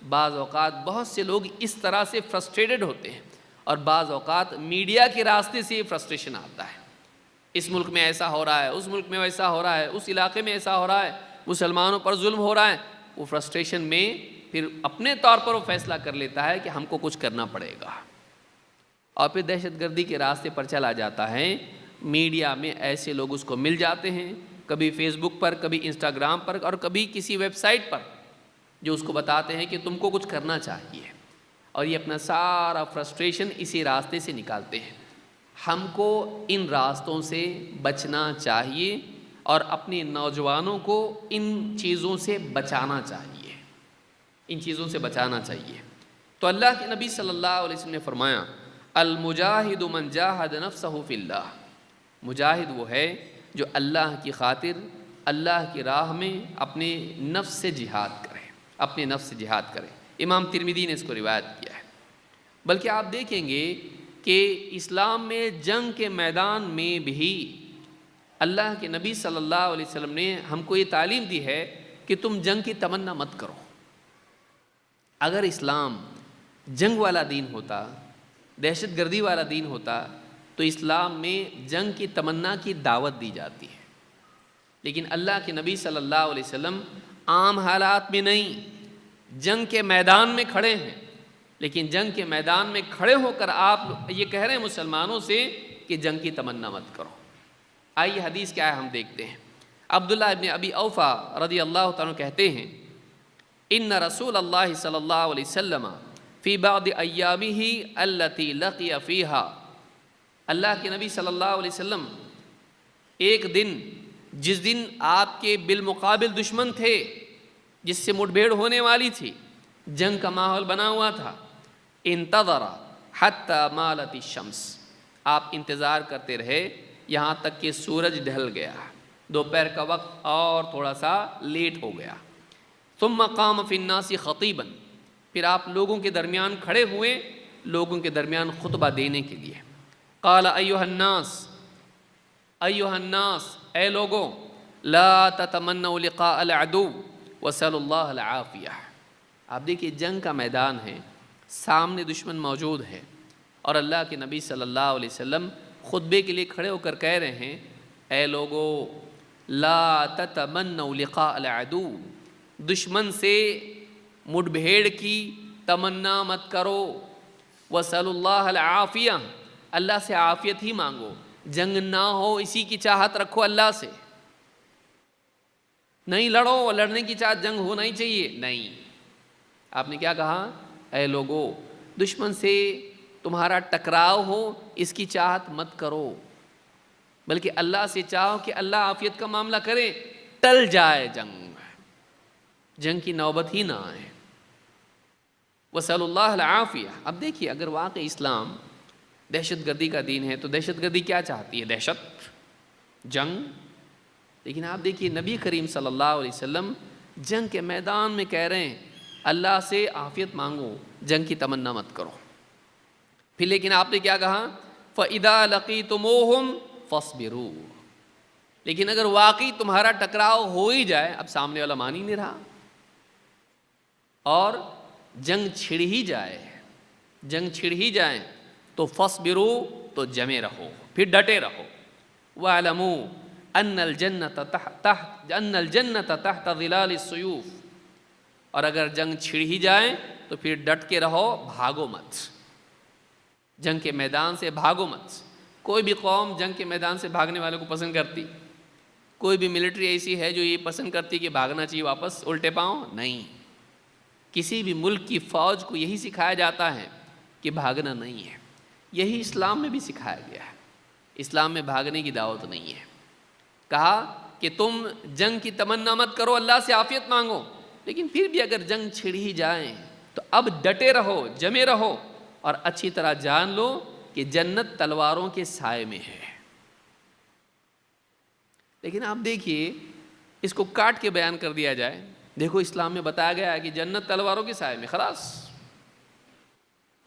بعض اوقات بہت سے لوگ اس طرح سے فرسٹریٹڈ ہوتے ہیں، اور بعض اوقات میڈیا کے راستے سے یہ فرسٹریشن آتا ہے۔ اس ملک میں ایسا ہو رہا ہے، اس ملک میں ویسا ہو رہا ہے، اس علاقے میں ایسا ہو رہا ہے، مسلمانوں پر ظلم ہو رہا ہے۔ وہ فرسٹریشن میں پھر اپنے طور پر وہ فیصلہ کر لیتا ہے کہ ہم کو کچھ کرنا پڑے گا، اور پھر دہشت گردی کے راستے پر چلا جاتا ہے۔ میڈیا میں ایسے لوگ اس کو مل جاتے ہیں، کبھی فیس بک پر، کبھی انسٹاگرام پر، اور کبھی کسی ویب سائٹ پر، جو اس کو بتاتے ہیں کہ تم کو کچھ کرنا چاہیے، اور یہ اپنا سارا فرسٹریشن اسی راستے سے نکالتے ہیں۔ ہم کو ان راستوں سے بچنا چاہیے، اور اپنے نوجوانوں کو ان چیزوں سے بچانا چاہیے، ان چیزوں سے بچانا چاہیے۔ تو اللہ کے نبی صلی اللہ علیہ وسلم نے فرمایا المجاہد من جاہد نفسہ فی اللہ، مجاہد وہ ہے جو اللہ کی خاطر، اللہ کی راہ میں اپنے نفس سے جہاد کرے، اپنے نفس سے جہاد کرے۔ امام ترمذی نے اس کو روایت کیا ہے۔ بلکہ آپ دیکھیں گے کہ اسلام میں جنگ کے میدان میں بھی اللہ کے نبی صلی اللہ علیہ وسلم نے ہم کو یہ تعلیم دی ہے کہ تم جنگ کی تمنا مت کرو۔ اگر اسلام جنگ والا دین ہوتا، دہشت گردی والا دین ہوتا، تو اسلام میں جنگ کی تمنا کی دعوت دی جاتی ہے، لیکن اللہ کے نبی صلی اللہ علیہ وسلم عام حالات میں نہیں، جنگ کے میدان میں کھڑے ہیں، لیکن جنگ کے میدان میں کھڑے ہو کر آپ یہ کہہ رہے ہیں مسلمانوں سے کہ جنگ کی تمنا مت کرو۔ آئیے حدیث کیا ہے ہم دیکھتے ہیں۔ عبداللہ ابن ابی اوفا رضی اللہ تعالیٰ کہتے ہیں ان رسول اللہ صلی اللہ علیہ وسلم فی بعض ایامہ التی لقی فیہا، اللہ کے نبی صلی اللہ علیہ وسلم ایک دن، جس دن آپ کے بالمقابل دشمن تھے، جس سے مٹ بھیڑ ہونے والی تھی، جنگ کا ماحول بنا ہوا تھا، انتظر حتی مالت الشمس، آپ انتظار کرتے رہے یہاں تک کہ سورج ڈھل گیا، دوپہر کا وقت اور تھوڑا سا لیٹ ہو گیا۔ ثم قام فی الناس خطیبا، پھر آپ لوگوں کے درمیان کھڑے ہوئے، لوگوں کے درمیان خطبہ دینے کے لیے۔ قال ایھا الناس، اے لوگوں، لا تتمنوا لقاء العدو وسلوا اللہ العافیہ۔ آپ دیکھیے جنگ کا میدان ہے، سامنے دشمن موجود ہے، اور اللہ کے نبی صلی اللہ علیہ وسلم خطبے کے لیے کھڑے ہو کر کہہ رہے ہیں اے لوگو لا تتمنوا لقاء العدو، دشمن سے مٹ بھیڑ کی تمنا مت کرو، وسلوا اللہ العافیہ، اللہ سے عافیت ہی مانگو، جنگ نہ ہو اسی کی چاہت رکھو اللہ سے، نہیں لڑو، لڑنے کی چاہت جنگ ہونا ہی چاہیے، نہیں۔ آپ نے کیا کہا؟ اے لوگو، دشمن سے تمہارا ٹکراؤ ہو اس کی چاہت مت کرو، بلکہ اللہ سے چاہو کہ اللہ عافیت کا معاملہ کرے، ٹل جائے جنگ کی نوبت ہی نہ آئے۔ وصلی اللہ العافیہ۔ اب دیکھیے اگر واقعی اسلام دہشت گردی کا دین ہے تو دہشت گردی کیا چاہتی ہے؟ دہشت، جنگ۔ لیکن آپ دیکھیے نبی کریم صلی اللہ علیہ وسلم جنگ کے میدان میں کہہ رہے ہیں اللہ سے عافیت مانگو، جنگ کی تمنا مت کرو۔ پھر لیکن آپ نے کیا کہا؟ فَإِذَا لَقِيتُمُوهُمْ فَاصْبِرُوا، لیکن اگر واقعی تمہارا ٹکراؤ ہو ہی جائے، اب سامنے والا مان ہی نہیں رہا، اور جنگ چھڑ ہی جائے تو فَاصْبِرُوا، تو جمے رہو، پھر ڈٹے رہو۔ وَاعْلَمُوا أَنَّ الْجَنَّةَ تَحْتَ ظِلَالِ السُّيُوفِ، اور اگر جنگ چھڑ ہی جائے تو پھر ڈٹ کے رہو، بھاگو مت، جنگ کے میدان سے بھاگو مت۔ کوئی بھی قوم جنگ کے میدان سے بھاگنے والوں کو پسند کرتی؟ کوئی بھی ملٹری ایسی ہے جو یہ پسند کرتی کہ بھاگنا چاہیے واپس الٹے پاؤں؟ نہیں، کسی بھی ملک کی فوج کو یہی سکھایا جاتا ہے کہ بھاگنا نہیں ہے، یہی اسلام میں بھی سکھایا گیا ہے، اسلام میں بھاگنے کی دعوت نہیں ہے۔ کہا کہ تم جنگ کی تمنا مت کرو، اللہ سے عافیت مانگو، لیکن پھر بھی اگر جنگ چھڑ ہی جائیں تو اب ڈٹے رہو، جمے رہو، اور اچھی طرح جان لو کہ جنت تلواروں کے سائے میں ہے۔ لیکن آپ دیکھیے اس کو کاٹ کے بیان کر دیا جائے، دیکھو اسلام میں بتایا گیا ہے کہ جنت تلواروں کے سائے میں، خلاص۔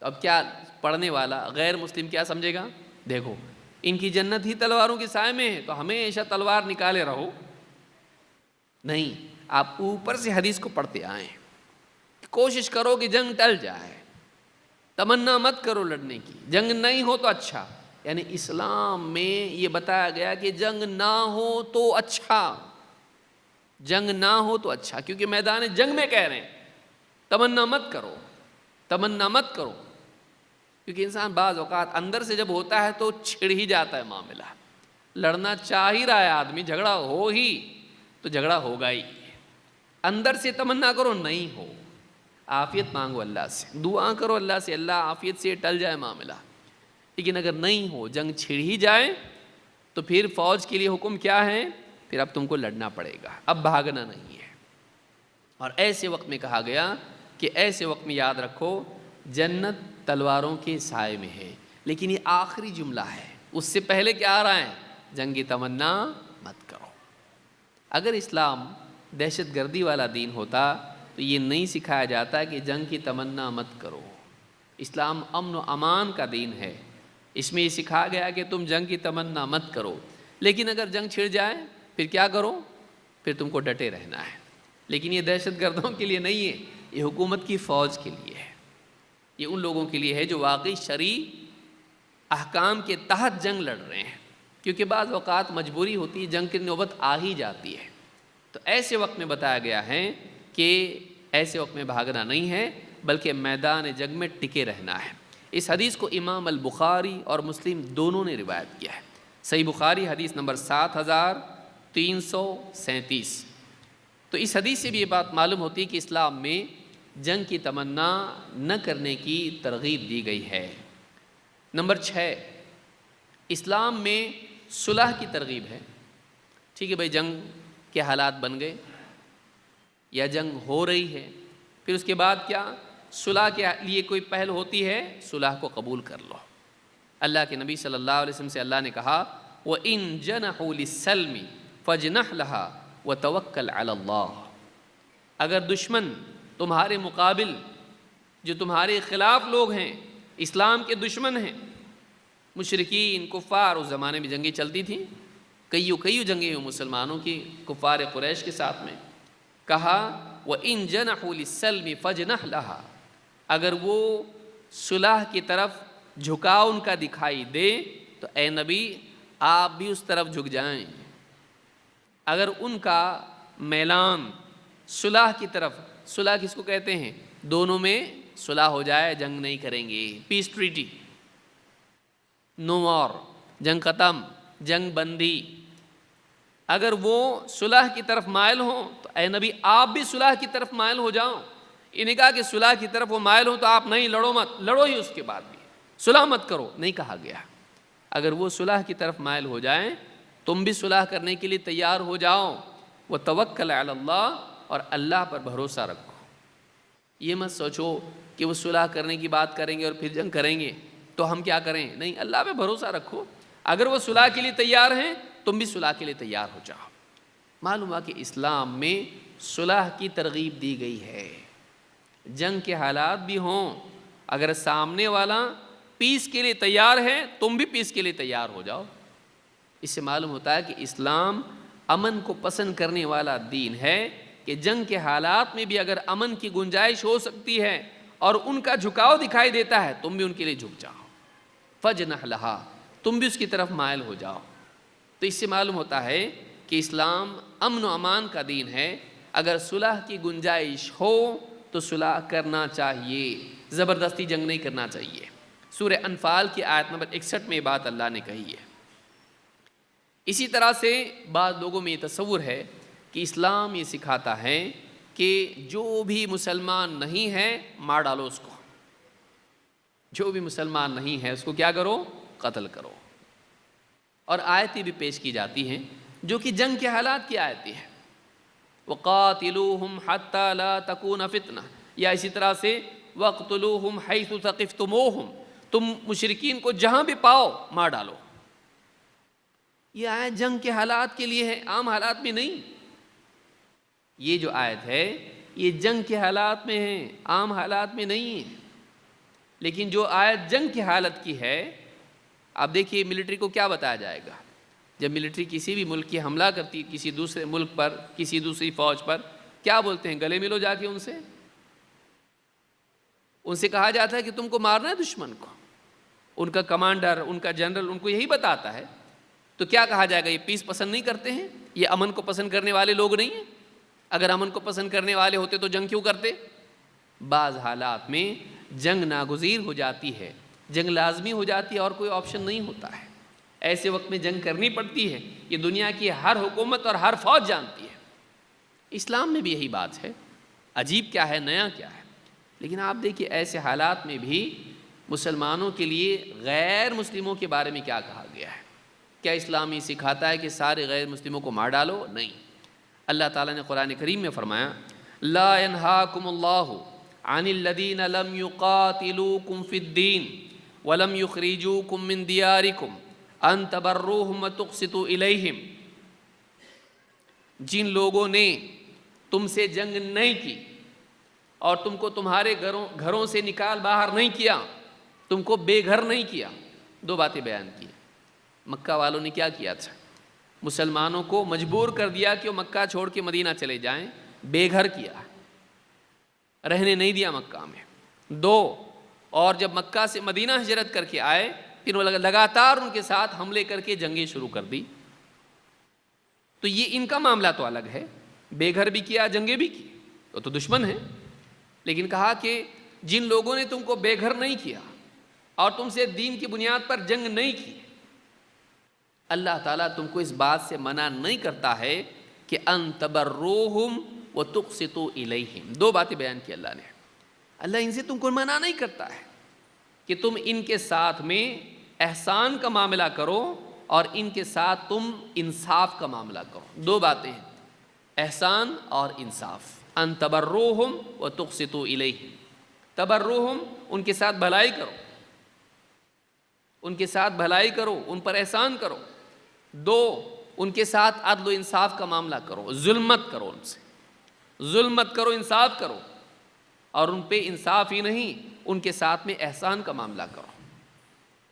اب کیا پڑھنے والا غیر مسلم کیا سمجھے گا؟ دیکھو ان کی جنت ہی تلواروں کے سائے میں ہے تو ہمیشہ تلوار نکالے رہو، نہیں، آپ اوپر سے حدیث کو پڑھتے آئیں، کوشش کرو کہ جنگ ٹل جائے، تمنا مت کرو لڑنے کی، جنگ نہیں ہو تو اچھا، یعنی اسلام میں یہ بتایا گیا کہ جنگ نہ ہو تو اچھا، جنگ نہ ہو تو اچھا، کیونکہ میدان جنگ میں کہہ رہے ہیں تمنا مت کرو، تمنا مت کرو، کیونکہ انسان بعض اوقات اندر سے جب ہوتا ہے تو چھڑ ہی جاتا ہے معاملہ، لڑنا چاہ ہی رہا ہے آدمی، جھگڑا ہو ہی تو جھگڑا ہوگا ہی، اندر سے تمنا کرو نہیں ہو، عافیت مانگو اللہ سے، دعا کرو اللہ سے اللہ عافیت سے ٹل جائے معاملہ۔ لیکن اگر نہیں ہو، جنگ چھڑ ہی جائے تو پھر فوج کے لیے حکم کیا ہے؟ پھر اب تم کو لڑنا پڑے گا، اب بھاگنا نہیں ہے۔ اور ایسے وقت میں کہا گیا کہ ایسے وقت میں یاد رکھو جنت تلواروں کے سائے میں ہے، لیکن یہ آخری جملہ ہے، اس سے پہلے کیا آ رہا ہے؟ جنگ کی تمنا مت کرو۔ اگر اسلام دہشت گردی والا دین ہوتا تو یہ نہیں سکھایا جاتا کہ جنگ کی تمنا مت کرو۔ اسلام امن و امان کا دین ہے، اس میں یہ سکھایا گیا کہ تم جنگ کی تمنا مت کرو، لیکن اگر جنگ چھڑ جائے پھر کیا کرو؟ پھر تم کو ڈٹے رہنا ہے۔ لیکن یہ دہشت گردوں کے لیے نہیں ہے، یہ حکومت کی فوج کے لیے ہے، یہ ان لوگوں کے لیے ہے جو واقعی شرعی احکام کے تحت جنگ لڑ رہے ہیں۔ کیونکہ بعض اوقات مجبوری ہوتی ہے، جنگ کی نوبت آ ہی جاتی ہے۔ تو ایسے وقت میں بتایا گیا ہے کہ ایسے وقت میں بھاگنا نہیں ہے بلکہ میدان جنگ میں ٹکے رہنا ہے۔ اس حدیث کو امام البخاری اور مسلم دونوں نے روایت کیا ہے۔ صحیح بخاری حدیث نمبر 7337۔ تو اس حدیث سے بھی یہ بات معلوم ہوتی ہے کہ اسلام میں جنگ کی تمنا نہ کرنے کی ترغیب دی گئی ہے۔ نمبر 6، اسلام میں صلح کی ترغیب ہے۔ ٹھیک ہے بھائی، جنگ کے حالات بن گئے یا جنگ ہو رہی ہے، پھر اس کے بعد کیا صلح کے لیے کوئی پہل ہوتی ہے، صلح کو قبول کر لو۔ اللہ کے نبی صلی اللہ علیہ وسلم سے اللہ نے کہا وَإِن جَنَحُوا لِلسَّلْمِ فَاجْنَحْ لَهَا وَتَوَكَّلْ عَلَى اللَّهِ، اگر دشمن تمہارے مقابل، جو تمہارے خلاف لوگ ہیں، اسلام کے دشمن ہیں، مشرکین کفار، اس زمانے میں جنگیں چلتی تھیں، کئی جنگیں ہوئی مسلمانوں کی کفار قریش کے ساتھ میں، کہا وَإِن جَنَحُوا لِلسَّلْمِ فَاجْنَحْ لَهَا، اگر وہ صلح کی طرف جھکاؤ ان کا دکھائی دے تو اے نبی آپ بھی اس طرف جھک جائیں۔ اگر ان کا میلان صلح کی طرف، صلح کس کو کہتے ہیں، دونوں میں صلح ہو جائے، جنگ نہیں کریں گے، پیس ٹریٹی، نو وار، جنگ ختم، جنگ بندی، اگر وہ صلح کی طرف مائل ہوں تو اے نبی آپ بھی صلح کی طرف مائل ہو جاؤ۔ یہ نہیں کہا کہ صلح کی طرف وہ مائل ہوں تو آپ نہیں لڑو، مت لڑو ہی، اس کے بعد بھی صلح مت کرو، نہیں کہا گیا۔ اگر وہ صلح کی طرف مائل ہو جائیں تم بھی صلح کرنے کے لیے تیار ہو جاؤ، وَتَوَكَّلْ عَلَى اللَّهِ، اور اللہ پر بھروسہ رکھو۔ یہ مت سوچو کہ وہ صلح کرنے کی بات کریں گے اور پھر جنگ کریں گے تو ہم کیا کریں، نہیں، اللہ پہ بھروسہ رکھو۔ اگر وہ صلح کے لیے تیار ہیں تم بھی صلح کے لیے تیار ہو جاؤ۔ معلوم ہوا کہ اسلام میں صلح کی ترغیب دی گئی ہے۔ جنگ کے حالات بھی ہوں، اگر سامنے والا پیس کے لیے تیار ہے تم بھی پیس کے لیے تیار ہو جاؤ۔ اس سے معلوم ہوتا ہے کہ اسلام امن کو پسند کرنے والا دین ہے، کہ جنگ کے حالات میں بھی اگر امن کی گنجائش ہو سکتی ہے اور ان کا جھکاؤ دکھائی دیتا ہے تم بھی ان کے لیے جھک جاؤ، فَاجْنَحْ لَهَا، تم بھی اس کی طرف مائل ہو جاؤ۔ تو اس سے معلوم ہوتا ہے کہ اسلام امن و امان کا دین ہے۔ اگر صلح کی گنجائش ہو تو صلح کرنا چاہیے، زبردستی جنگ نہیں کرنا چاہیے۔ سورہ انفال کی آیت نمبر 61 میں یہ بات اللہ نے کہی ہے۔ اسی طرح سے بعض لوگوں میں یہ تصور ہے کہ اسلام یہ سکھاتا ہے کہ جو بھی مسلمان نہیں ہے مار ڈالو اس کو، جو بھی مسلمان نہیں ہے اس کو کیا کرو، قتل کرو۔ اور آیتیں بھی پیش کی جاتی ہیں جو کہ جنگ کے حالات کی آیتیں ہیں، وَقَاتِلُوهُمْ حَتَّى لَا تَكُونَ فِتْنَةٌ، یا اسی طرح سے وَاقْتُلُوهُمْ حَيْثُ ثَقِفْتُمُوهُمْ، تم مشرکین کو جہاں بھی پاؤ مار ڈالو۔ یہ آیت جنگ کے حالات کے لیے ہے، عام حالات میں نہیں۔ یہ جو آیت ہے یہ جنگ کے حالات میں ہے، عام حالات میں نہیں ہے۔ لیکن جو آیت جنگ کی حالت کی ہے، آپ دیکھیے ملٹری کو کیا بتایا جائے گا، جب ملٹری کسی بھی ملک کی حملہ کرتی ہے کسی دوسرے ملک پر، کسی دوسری فوج پر، کیا بولتے ہیں، گلے ملو جا کے ان سے کہا جاتا ہے کہ تم کو مارنا ہے دشمن کو۔ ان کا کمانڈر، ان کا جنرل ان کو یہی بتاتا ہے، تو کیا کہا جائے گا، یہ پیس پسند نہیں کرتے ہیں، یہ امن کو پسند کرنے والے لوگ نہیں ہیں۔ اگر امن کو پسند کرنے والے ہوتے تو جنگ کیوں کرتے؟ بعض حالات میں جنگ ناگزیر ہو جاتی ہے، جنگ لازمی ہو جاتی ہے اور کوئی آپشن نہیں ہوتا ہے، ایسے وقت میں جنگ کرنی پڑتی ہے۔ یہ دنیا کی ہر حکومت اور ہر فوج جانتی ہے۔ اسلام میں بھی یہی بات ہے، عجیب کیا ہے، نیا کیا ہے۔ لیکن آپ دیکھیے ایسے حالات میں بھی مسلمانوں کے لیے غیر مسلموں کے بارے میں کیا کہا گیا ہے۔ کیا اسلام یہ سکھاتا ہے کہ سارے غیر مسلموں کو مار ڈالو؟ نہیں۔ اللہ تعالیٰ نے قرآن کریم میں فرمایا لا ينهاكم الله عن الذين لم يقاتلوكم في الدين ولم يخرجوكم من دياركم ان تبروهم وتقسطوا اليهم، جن لوگوں نے تم سے جنگ نہیں کی اور تم کو تمہارے گھروں سے نکال باہر نہیں کیا، تم کو بے گھر نہیں کیا۔ دو باتیں بیان کی۔ مکہ والوں نے کیا کیا تھا، مسلمانوں کو مجبور کر دیا کہ وہ مکہ چھوڑ کے مدینہ چلے جائیں، بے گھر کیا، رہنے نہیں دیا مکہ میں۔ دو، اور جب مکہ سے مدینہ ہجرت کر کے آئے پھر وہ لگاتار ان کے ساتھ حملے کر کے جنگیں شروع کر دی. تو یہ ان کا معاملہ تو الگ ہے، بے گھر بھی کیا، جنگیں بھی کی، وہ تو دشمن ہیں. لیکن کہا کہ جن لوگوں نے تم کو بے گھر نہیں کیا اور تم سے دین کی بنیاد پر جنگ نہیں کی، اللہ تعالیٰ تم کو اس بات سے منع نہیں کرتا ہے کہ ان تبروہم وتقسطوا الیہم. دو باتیں بیان کی اللہ نے. اللہ ان سے تم کو منع نہیں کرتا ہے کہ تم ان کے ساتھ میں احسان کا معاملہ کرو اور ان کے ساتھ تم انصاف کا معاملہ کرو. دو باتیں ہیں، احسان اور انصاف. ان تبروہم وتقسطوا الیہم. تبروہم، ان کے ساتھ بھلائی کرو، ان کے ساتھ بھلائی کرو، ان پر احسان کرو. دو، ان کے ساتھ عدل و انصاف کا معاملہ کرو، ظلم مت کرو، ان سے ظلم مت کرو، انصاف کرو. اور ان پہ انصاف ہی نہیں، ان کے ساتھ میں احسان کا معاملہ کرو.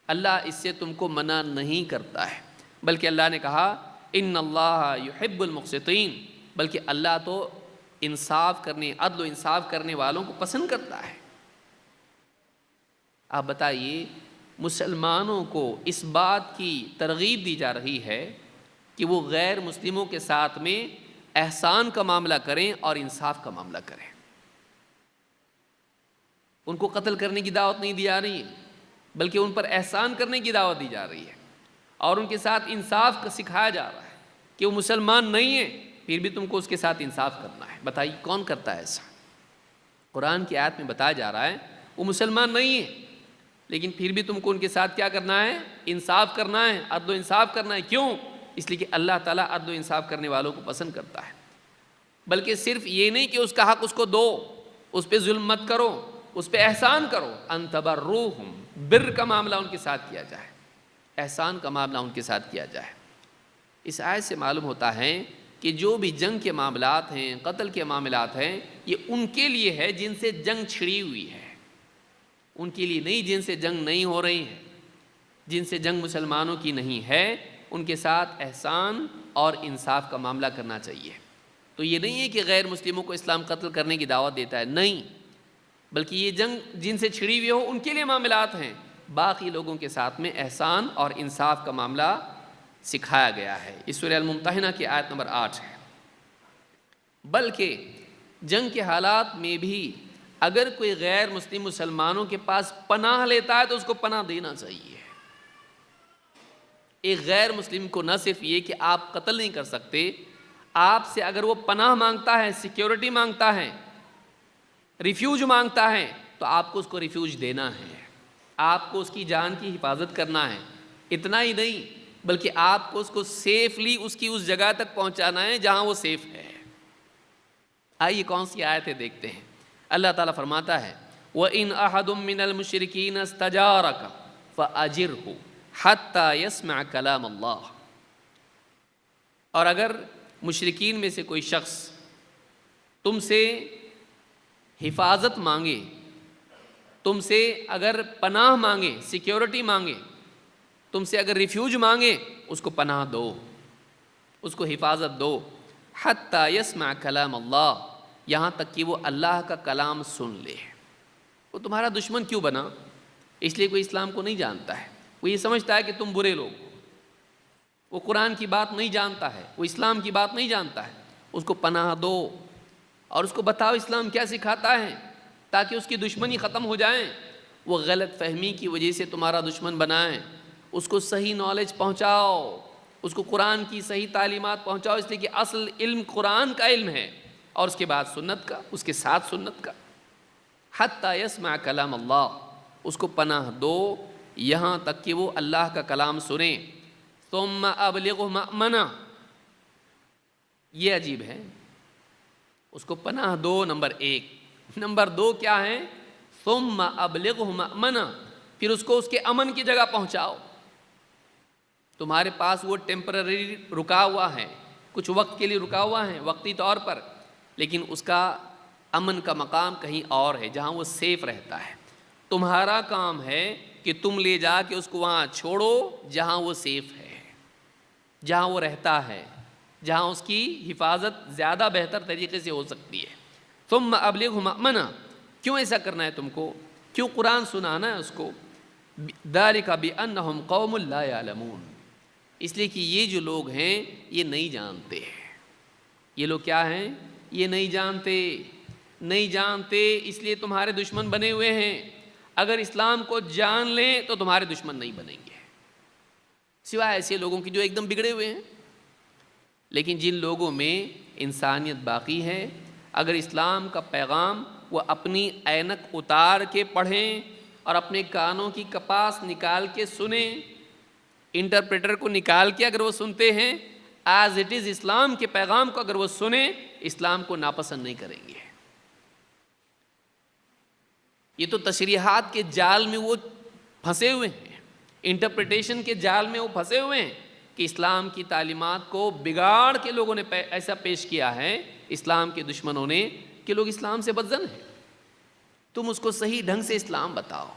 اللہ اس سے تم کو منع نہیں کرتا ہے، بلکہ اللہ نے کہا ان اللہ یحب المقسطین، بلکہ اللہ تو انصاف کرنے، عدل و انصاف کرنے والوں کو پسند کرتا ہے. آپ بتائیے، مسلمانوں کو اس بات کی ترغیب دی جا رہی ہے کہ وہ غیر مسلموں کے ساتھ میں احسان کا معاملہ کریں اور انصاف کا معاملہ کریں. ان کو قتل کرنے کی دعوت نہیں دی جا رہی ہے، بلکہ ان پر احسان کرنے کی دعوت دی جا رہی ہے، اور ان کے ساتھ انصاف کا سکھایا جا رہا ہے کہ وہ مسلمان نہیں ہے پھر بھی تم کو اس کے ساتھ انصاف کرنا ہے. بتائیے کون کرتا ہے ایسا؟ قرآن کی آیت میں بتایا جا رہا ہے وہ مسلمان نہیں ہے، لیکن پھر بھی تم کو ان کے ساتھ کیا کرنا ہے؟ انصاف کرنا ہے، عدل و انصاف کرنا ہے. کیوں؟ اس لیے کہ اللہ تعالیٰ عدل و انصاف کرنے والوں کو پسند کرتا ہے. بلکہ صرف یہ نہیں کہ اس کا حق اس کو دو، اس پہ ظلم مت کرو، اس پہ احسان کرو. ان تبروہم، بر کا معاملہ ان کے ساتھ کیا جائے، احسان کا معاملہ ان کے ساتھ کیا جائے. اس آیت سے معلوم ہوتا ہے کہ جو بھی جنگ کے معاملات ہیں، قتل کے معاملات ہیں، یہ ان کے لیے ہے جن سے جنگ چھڑی ہوئی ہے، ان کے لیے نہیں جن سے جنگ نہیں ہو رہی ہے. جن سے جنگ مسلمانوں کی نہیں ہے ان کے ساتھ احسان اور انصاف کا معاملہ کرنا چاہیے. تو یہ نہیں ہے کہ غیر مسلموں کو اسلام قتل کرنے کی دعوت دیتا ہے، نہیں، بلکہ یہ جنگ جن سے چھڑی ہوئی ہو ان کے لیے معاملات ہیں. باقی لوگوں کے ساتھ میں احسان اور انصاف کا معاملہ سکھایا گیا ہے. اس سورہ الممتحنہ کی آیت نمبر 8 ہے. بلکہ جنگ کے حالات میں بھی اگر کوئی غیر مسلم مسلمانوں کے پاس پناہ لیتا ہے تو اس کو پناہ دینا چاہیے. ایک غیر مسلم کو نہ صرف یہ کہ آپ قتل نہیں کر سکتے، آپ سے اگر وہ پناہ مانگتا ہے، سیکیورٹی مانگتا ہے، ریفیوج مانگتا ہے، تو آپ کو اس کو ریفیوج دینا ہے، آپ کو اس کی جان کی حفاظت کرنا ہے. اتنا ہی نہیں بلکہ آپ کو اس کو سیفلی اس کی اس جگہ تک پہنچانا ہے جہاں وہ سیف ہے. آئیے کون سی آیتیں دیکھتے ہیں. اللہ تعالیٰ فرماتا ہے وَإِنْ أَحَدٌ مِّنَ الْمُشْرِكِينَ اسْتَجَارَكَ فَأَجِرْهُ حَتَّى يَسْمَعَ كَلَامَ اللَّهِ. اور اگر مشرکین میں سے کوئی شخص تم سے حفاظت مانگے، تم سے اگر پناہ مانگے، سیکیورٹی مانگے، تم سے اگر ریفیوج مانگے، اس کو پناہ دو، اس کو حفاظت دو. حَتَّى يَسْمَعَ كَلَامَ اللَّهِ، یہاں تک کہ وہ اللہ کا کلام سن لے. وہ تمہارا دشمن کیوں بنا؟ اس لیے کوئی اسلام کو نہیں جانتا ہے، وہ یہ سمجھتا ہے کہ تم برے لوگ ہو، وہ قرآن کی بات نہیں جانتا ہے، وہ اسلام کی بات نہیں جانتا ہے. اس کو پناہ دو اور اس کو بتاؤ اسلام کیا سکھاتا ہے تاکہ اس کی دشمنی ختم ہو جائیں. وہ غلط فہمی کی وجہ سے تمہارا دشمن بنائیں. اس کو صحیح نالج پہنچاؤ، اس کو قرآن کی صحیح تعلیمات پہنچاؤ، اس لیے کہ اصل علم قرآن کا علم ہے اور اس کے بعد سنت کا، اس کے ساتھ سنت کا. حتی یسمع کلام اللہ، اس کو پناہ دو یہاں تک کہ وہ اللہ کا کلام سنیں. ثم ابلغہ مأمنہ، یہ عجیب ہے، اس کو پناہ دو نمبر 1. نمبر 2 کیا ہے؟ ثم ابلغہ مأمنہ، پھر اس کو اس کے امن کی جگہ پہنچاؤ. تمہارے پاس وہ ٹیمپرری رکا ہوا ہے، کچھ وقت کے لیے رکا ہوا ہے وقتی طور پر، لیکن اس کا امن کا مقام کہیں اور ہے جہاں وہ سیف رہتا ہے. تمہارا کام ہے کہ تم لے جا کے اس کو وہاں چھوڑو جہاں وہ سیف ہے، جہاں وہ رہتا ہے، جہاں اس کی حفاظت زیادہ بہتر طریقے سے ہو سکتی ہے. ثم ابلغہ مأمنہ، کیوں ایسا کرنا ہے تم کو؟ کیوں قرآن سنانا ہے اس کو؟ ذالک بأنہم قوم لا یعلمون، اس لیے کہ یہ جو لوگ ہیں یہ نہیں جانتے ہیں۔ یہ لوگ کیا ہیں؟ یہ نہیں جانتے، اس لیے تمہارے دشمن بنے ہوئے ہیں۔ اگر اسلام کو جان لیں تو تمہارے دشمن نہیں بنیں گے، سوائے ایسے لوگوں کی جو ایک دم بگڑے ہوئے ہیں۔ لیکن جن لوگوں میں انسانیت باقی ہے، اگر اسلام کا پیغام وہ اپنی اینک اتار کے پڑھیں اور اپنے کانوں کی کپاس نکال کے سنیں، انٹرپریٹر کو نکال کے اگر وہ سنتے ہیں، ایز اٹ از اسلام کے پیغام کو اگر وہ سنیں، اسلام کو ناپسند نہیں کریں گے۔ یہ تو تشریحات کے جال میں وہ پھنسے ہوئے ہیں، انٹرپریٹیشن کے جال میں وہ پھنسے ہوئے ہیں کہ اسلام کی تعلیمات کو بگاڑ کے لوگوں نے ایسا پیش کیا ہے، اسلام کے دشمنوں نے، کہ لوگ اسلام سے بدظن ہیں۔ تم اس کو صحیح ڈھنگ سے اسلام بتاؤ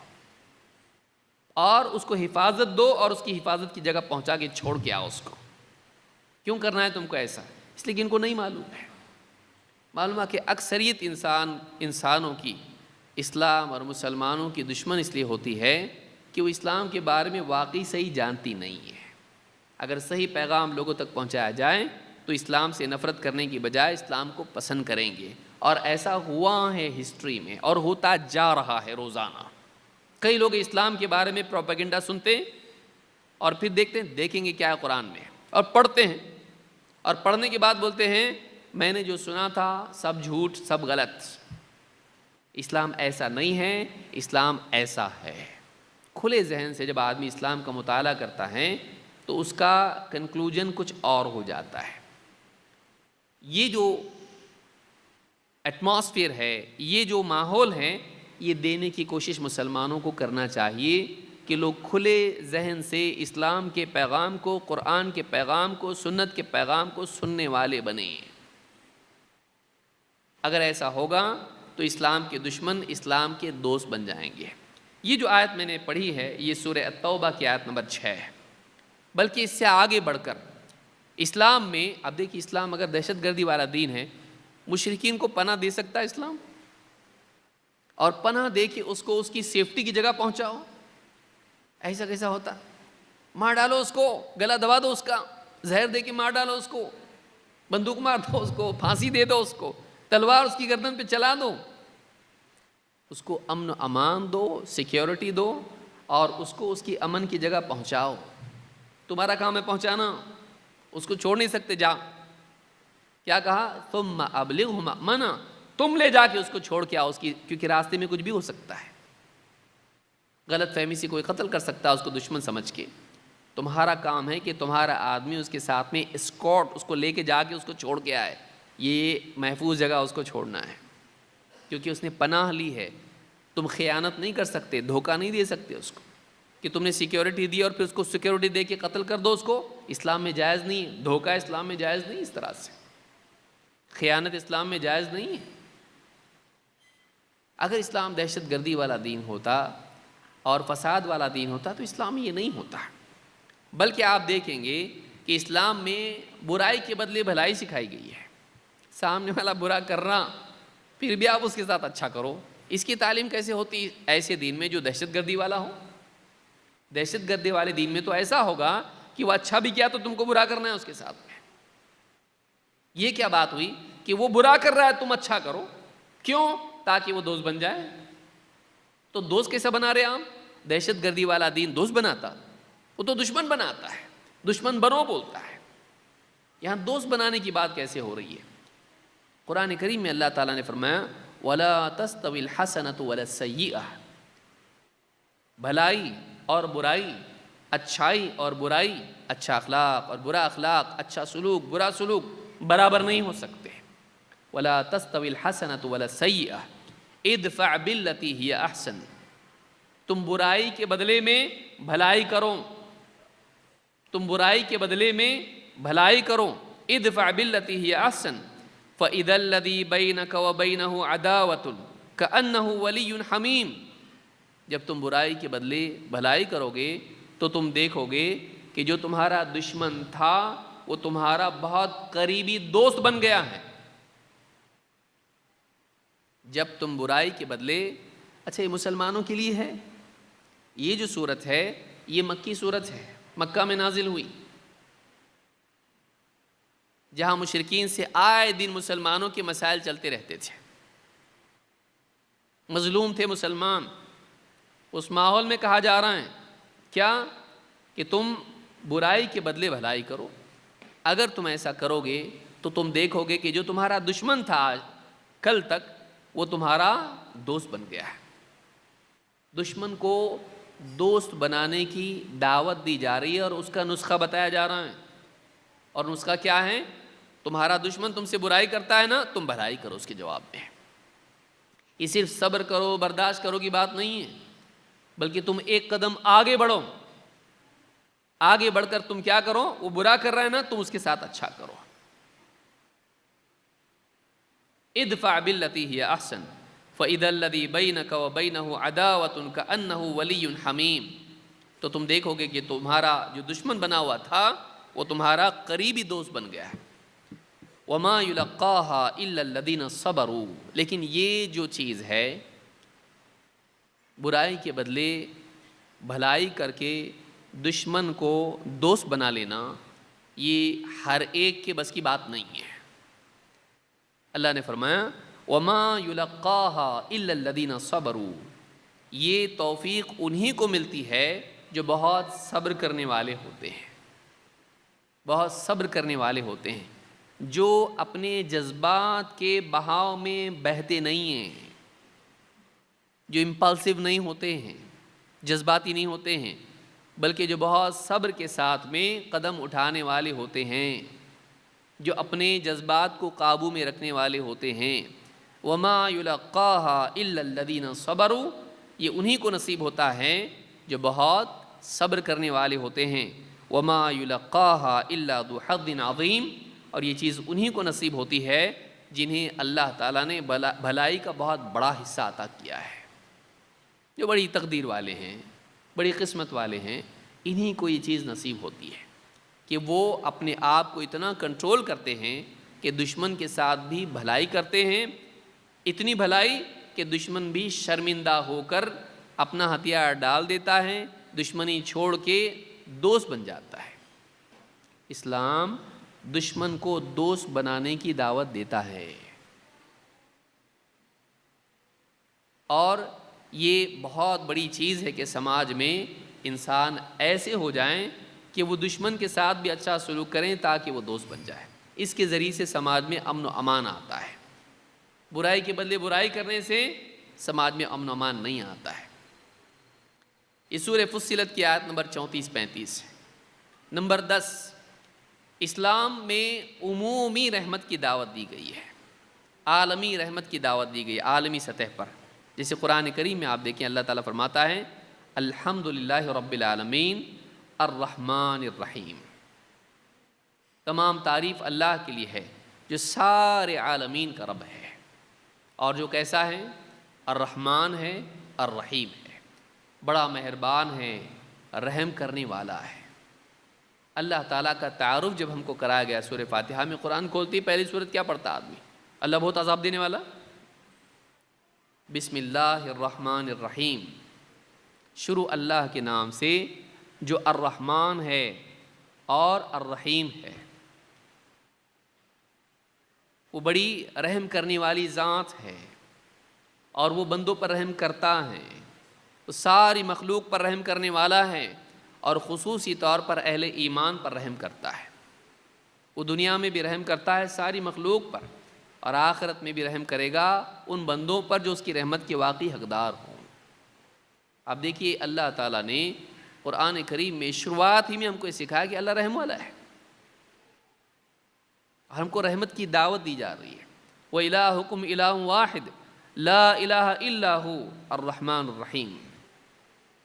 اور اس کو حفاظت دو اور اس کی حفاظت کی جگہ پہنچا کے چھوڑ کے آؤ اس کو۔ کیوں کرنا ہے تم کو ایسا؟ اس لیے کہ ان کو نہیں معلوم ہے۔ معلوم ہے کہ اکثریت انسانوں کی اسلام اور مسلمانوں کی دشمن اس لیے ہوتی ہے کہ وہ اسلام کے بارے میں واقعی صحیح جانتی نہیں ہے۔ اگر صحیح پیغام لوگوں تک پہنچایا جائے تو اسلام سے نفرت کرنے کی بجائے اسلام کو پسند کریں گے، اور ایسا ہوا ہے ہسٹری میں اور ہوتا جا رہا ہے روزانہ۔ کئی لوگ اسلام کے بارے میں پروپیگنڈا سنتے اور پھر دیکھیں گے کیا ہے قرآن میں، اور پڑھتے ہیں، اور پڑھنے کے بعد بولتے ہیں میں نے جو سنا تھا سب جھوٹ، سب غلط، اسلام ایسا نہیں ہے، اسلام ایسا ہے۔ کھلے ذہن سے جب آدمی اسلام کا مطالعہ کرتا ہے تو اس کا کنکلوژن کچھ اور ہو جاتا ہے۔ یہ جو ایٹماسفیئر ہے، یہ جو ماحول ہے، یہ دینے کی کوشش مسلمانوں کو کرنا چاہیے کہ لوگ کھلے ذہن سے اسلام کے پیغام کو، قرآن کے پیغام کو، سنت کے پیغام کو سننے والے بنیں۔ اگر ایسا ہوگا تو اسلام کے دشمن اسلام کے دوست بن جائیں گے۔ یہ جو آیت میں نے پڑھی ہے یہ سورہ التوبہ کی آیت نمبر 6 ہے، بلکہ اس سے آگے بڑھ کر اسلام میں، اب دیکھیے اسلام اگر دہشت گردی والا دین ہے، مشرکین کو پناہ دے سکتا ہے اسلام؟ اور پناہ دے کے اس کو اس کی سیفٹی کی جگہ پہنچاؤ، ایسا کیسا ہوتا؟ مار ڈالو اس کو، گلا دبا دو اس کا، زہر دے کے مار ڈالو اس کو، بندوق مار دو اس کو، پھانسی دے دو اس کو، تلوار اس کی گردن پہ چلا دو، اس کو امن و امان دو، سیکیورٹی دو، اور اس کو اس کی امن کی جگہ پہنچاؤ۔ تمہارا کام ہے پہنچانا، اس کو چھوڑ نہیں سکتے۔ جا، کیا کہا؟ ثم ابلغہ مأمنہ، تم لے جا کے اس کو چھوڑ کے آؤ، اس کی، کیونکہ راستے میں کچھ بھی ہو سکتا ہے، غلط فہمی سے کوئی قتل کر سکتا ہے اس کو دشمن سمجھ کے۔ تمہارا کام ہے کہ تمہارا آدمی اس کے ساتھ میں اسکورٹ، اس کو لے کے جا کے اس کو چھوڑ کے آئے، یہ محفوظ جگہ اس کو چھوڑنا ہے، کیونکہ اس نے پناہ لی ہے۔ تم خیانت نہیں کر سکتے، دھوکہ نہیں دے سکتے اس کو کہ تم نے سیکیورٹی دی اور پھر اس کو سیکیورٹی دے کے قتل کر دو اس کو۔ اسلام میں جائز نہیں ہے، دھوکہ اسلام میں جائز نہیں، اس طرح سے خیانت اسلام میں جائز نہیں ہے۔ اگر اسلام دہشت گردی والا دین ہوتا اور فساد والا دین ہوتا تو اسلام میں یہ نہیں ہوتا، بلکہ آپ دیکھیں گے کہ اسلام میں برائی کے بدلے بھلائی سکھائی گئی ہے۔ سامنے والا برا کر رہا، پھر بھی آپ اس کے ساتھ اچھا کرو۔ اس کی تعلیم کیسے ہوتی؟ ایسے دین میں جو دہشت گردی والا ہو۔ دہشت گردی والے دین میں تو ایسا ہوگا کہ وہ اچھا بھی کیا تو تم کو برا کرنا ہے اس کے ساتھ میں۔ یہ کیا بات ہوئی کہ وہ برا کر رہا ہے تم اچھا کرو؟ کیوں؟ تاکہ وہ دوست بن جائے۔ تو دوست کیسا بنا رہے عام؟ دہشت گردی والا دین دوست بناتا؟ وہ تو دشمن بناتا ہے، دشمن بنو بولتا ہے۔ یہاں دوست بنانے کی بات کیسے ہو رہی ہے؟ قرآن کریم میں اللہ تعالیٰ نے فرمایا وَلَا تَسْتَوِي الْحَسَنَةُ وَلَا السَّيِّئَةُ، بھلائی اور برائی، اچھائی اور برائی، اچھا اخلاق اور برا اخلاق، اچھا سلوک برا سلوک برابر نہیں ہو سکتے۔ وَلَا تَسْتَوِي الْحَسَنَةُ وَلَا السَّيِّئَةُ اِدْفَعْ بِالَّتِي هِيَ أَحْسَنُ، تم برائی کے بدلے میں بھلائی کرو، تم برائی کے بدلے میں بھلائی کرو۔ اِدْفَعْ بِالَّتِي هِيَ أَحْسَنُ فَإِذَا الَّذِي بَيْنَكَ وَبَيْنَهُ عَدَاوَةٌ كَأَنَّهُ وَلِيٌّ حَمِيمٌ، جب تم برائی کے بدلے بھلائی کرو گے تو تم دیکھو گے کہ جو تمہارا دشمن تھا وہ تمہارا بہت قریبی دوست بن گیا ہے۔ جب تم برائی کے بدلے، اچھا یہ مسلمانوں کے لیے ہے، یہ جو صورت ہے یہ مکی صورت ہے، مکہ میں نازل ہوئی، جہاں مشرکین سے آئے دن مسلمانوں کے مسائل چلتے رہتے تھے، مظلوم تھے مسلمان۔ اس ماحول میں کہا جا رہا ہے کیا کہ تم برائی کے بدلے بھلائی کرو، اگر تم ایسا کرو گے تو تم دیکھو گے کہ جو تمہارا دشمن تھا کل تک وہ تمہارا دوست بن گیا ہے۔ دشمن کو دوست بنانے کی دعوت دی جا رہی ہے اور اس کا نسخہ بتایا جا رہا ہے، اور نسخہ کیا ہے؟ تمہارا دشمن تم سے برائی کرتا ہے نا، تم بھلائی کرو اس کے جواب میں۔ یہ صرف صبر کرو برداشت کرو کی بات نہیں ہے، بلکہ تم ایک قدم آگے بڑھو، آگے بڑھ کر تم کیا کرو؟ وہ برا کر رہا ہے نا، تم اس کے ساتھ اچھا کرو۔ ادفع باللتی ہی احسن فاذا الذی بینک وبینہ عداوۃ کأنہ ولی حمیم۔ تو تم دیکھو گے کہ تمہارا جو دشمن بنا ہوا تھا وہ تمہارا قریبی دوست بن گیا ہے۔ وما یلقاها الا الذین صبروا، لیکن یہ جو چیز ہے برائی کے بدلے بھلائی کر کے دشمن کو دوست بنا لینا، یہ ہر ایک کے بس کی بات نہیں ہے۔ اللہ نے فرمایا وما یلقاها الا الذین صبروا، یہ توفیق انہی کو ملتی ہے جو بہت صبر کرنے والے ہوتے ہیں، بہت صبر کرنے والے ہوتے ہیں، جو اپنے جذبات کے بہاؤ میں بہتے نہیں ہیں، جو امپلسو نہیں ہوتے ہیں، جذباتی نہیں ہوتے ہیں، بلکہ جو بہت صبر کے ساتھ میں قدم اٹھانے والے ہوتے ہیں، جو اپنے جذبات کو قابو میں رکھنے والے ہوتے ہیں۔ وما یلقاها الا الذین صبروا، یہ انہی کو نصیب ہوتا ہے جو بہت صبر کرنے والے ہوتے ہیں۔ وما یلقاها الا ذو حظ عظیم، اور یہ چیز انہی کو نصیب ہوتی ہے جنہیں اللہ تعالیٰ نے بھلائی کا بہت بڑا حصہ عطا کیا ہے، جو بڑی تقدیر والے ہیں، بڑی قسمت والے ہیں، انہی کو یہ چیز نصیب ہوتی ہے کہ وہ اپنے آپ کو اتنا کنٹرول کرتے ہیں کہ دشمن کے ساتھ بھی بھلائی کرتے ہیں، اتنی بھلائی کہ دشمن بھی شرمندہ ہو کر اپنا ہتھیار ڈال دیتا ہے، دشمنی چھوڑ کے دوست بن جاتا ہے۔ اسلام دشمن کو دوست بنانے کی دعوت دیتا ہے، اور یہ بہت بڑی چیز ہے کہ سماج میں انسان ایسے ہو جائیں کہ وہ دشمن کے ساتھ بھی اچھا سلوک کریں تاکہ وہ دوست بن جائے۔ اس کے ذریعے سے سماج میں امن و امان آتا ہے، برائی کے بدلے برائی کرنے سے سماج میں امن و امان نہیں آتا ہے۔ یہ سورہ فصلت کی آیت نمبر 34-35 ہے۔ نمبر 10، اسلام میں عمومی رحمت کی دعوت دی گئی ہے، عالمی رحمت کی دعوت دی گئی عالمی سطح پر۔ جیسے قرآن کریم میں آپ دیکھیں اللہ تعالیٰ فرماتا ہے الحمدللہ رب العالمین الرحمن الرحیم، تمام تعریف اللہ کے لیے ہے جو سارے عالمین کا رب ہے، اور جو کیسا ہے؟ الرحمن ہے، الرحیم ہے، بڑا مہربان ہے، رحم کرنے والا ہے۔ اللہ تعالیٰ کا تعارف جب ہم کو کرایا گیا سورہ فاتحہ میں، قرآن کھولتی پہلی سورت کیا پڑھتا آدمی؟ اللہ بہت عذاب دینے والا، بسم اللہ الرحمن الرحیم، شروع اللہ کے نام سے جو الرحمن ہے اور الرحیم ہے، وہ بڑی رحم کرنے والی ذات ہے، اور وہ بندوں پر رحم کرتا ہے، وہ ساری مخلوق پر رحم کرنے والا ہے، اور خصوصی طور پر اہل ایمان پر رحم کرتا ہے۔ وہ دنیا میں بھی رحم کرتا ہے ساری مخلوق پر، اور آخرت میں بھی رحم کرے گا ان بندوں پر جو اس کی رحمت کے واقعی حقدار ہوں۔ اب دیکھیے اللہ تعالیٰ نے قرآن کریم میں شروعات ہی میں ہم کو یہ سکھایا کہ اللہ رحم والا ہے، اور ہم کو رحمت کی دعوت دی جا رہی ہے۔ وَإِلَٰهُكُمْ إِلَٰهٌ وَاحِدٌ لَا إِلَٰهَ إِلَّا هُوَ الرحمن الرحیم،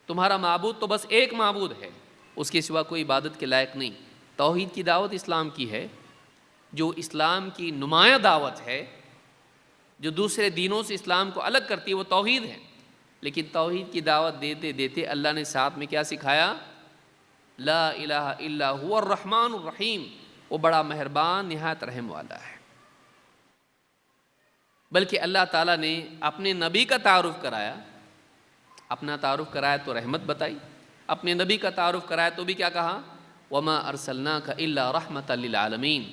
تمہارا معبود تو بس ایک معبود ہے، اس کے سوا کوئی عبادت کے لائق نہیں۔ توحید کی دعوت اسلام کی ہے، جو اسلام کی نمایاں دعوت ہے، جو دوسرے دینوں سے اسلام کو الگ کرتی ہے، وہ توحید ہے۔ لیکن توحید کی دعوت دیتے دیتے اللہ نے ساتھ میں کیا سکھایا؟ لا الہ الا هو الرحمن الرحیم، وہ بڑا مہربان نہایت رحم والا ہے۔ بلکہ اللہ تعالیٰ نے اپنے نبی کا تعارف کرایا، اپنا تعارف کرایا تو رحمت بتائی، اپنے نبی کا تعارف کرایا تو بھی کیا کہا؟ وما ارسلناک الا رحمۃ للعالمین،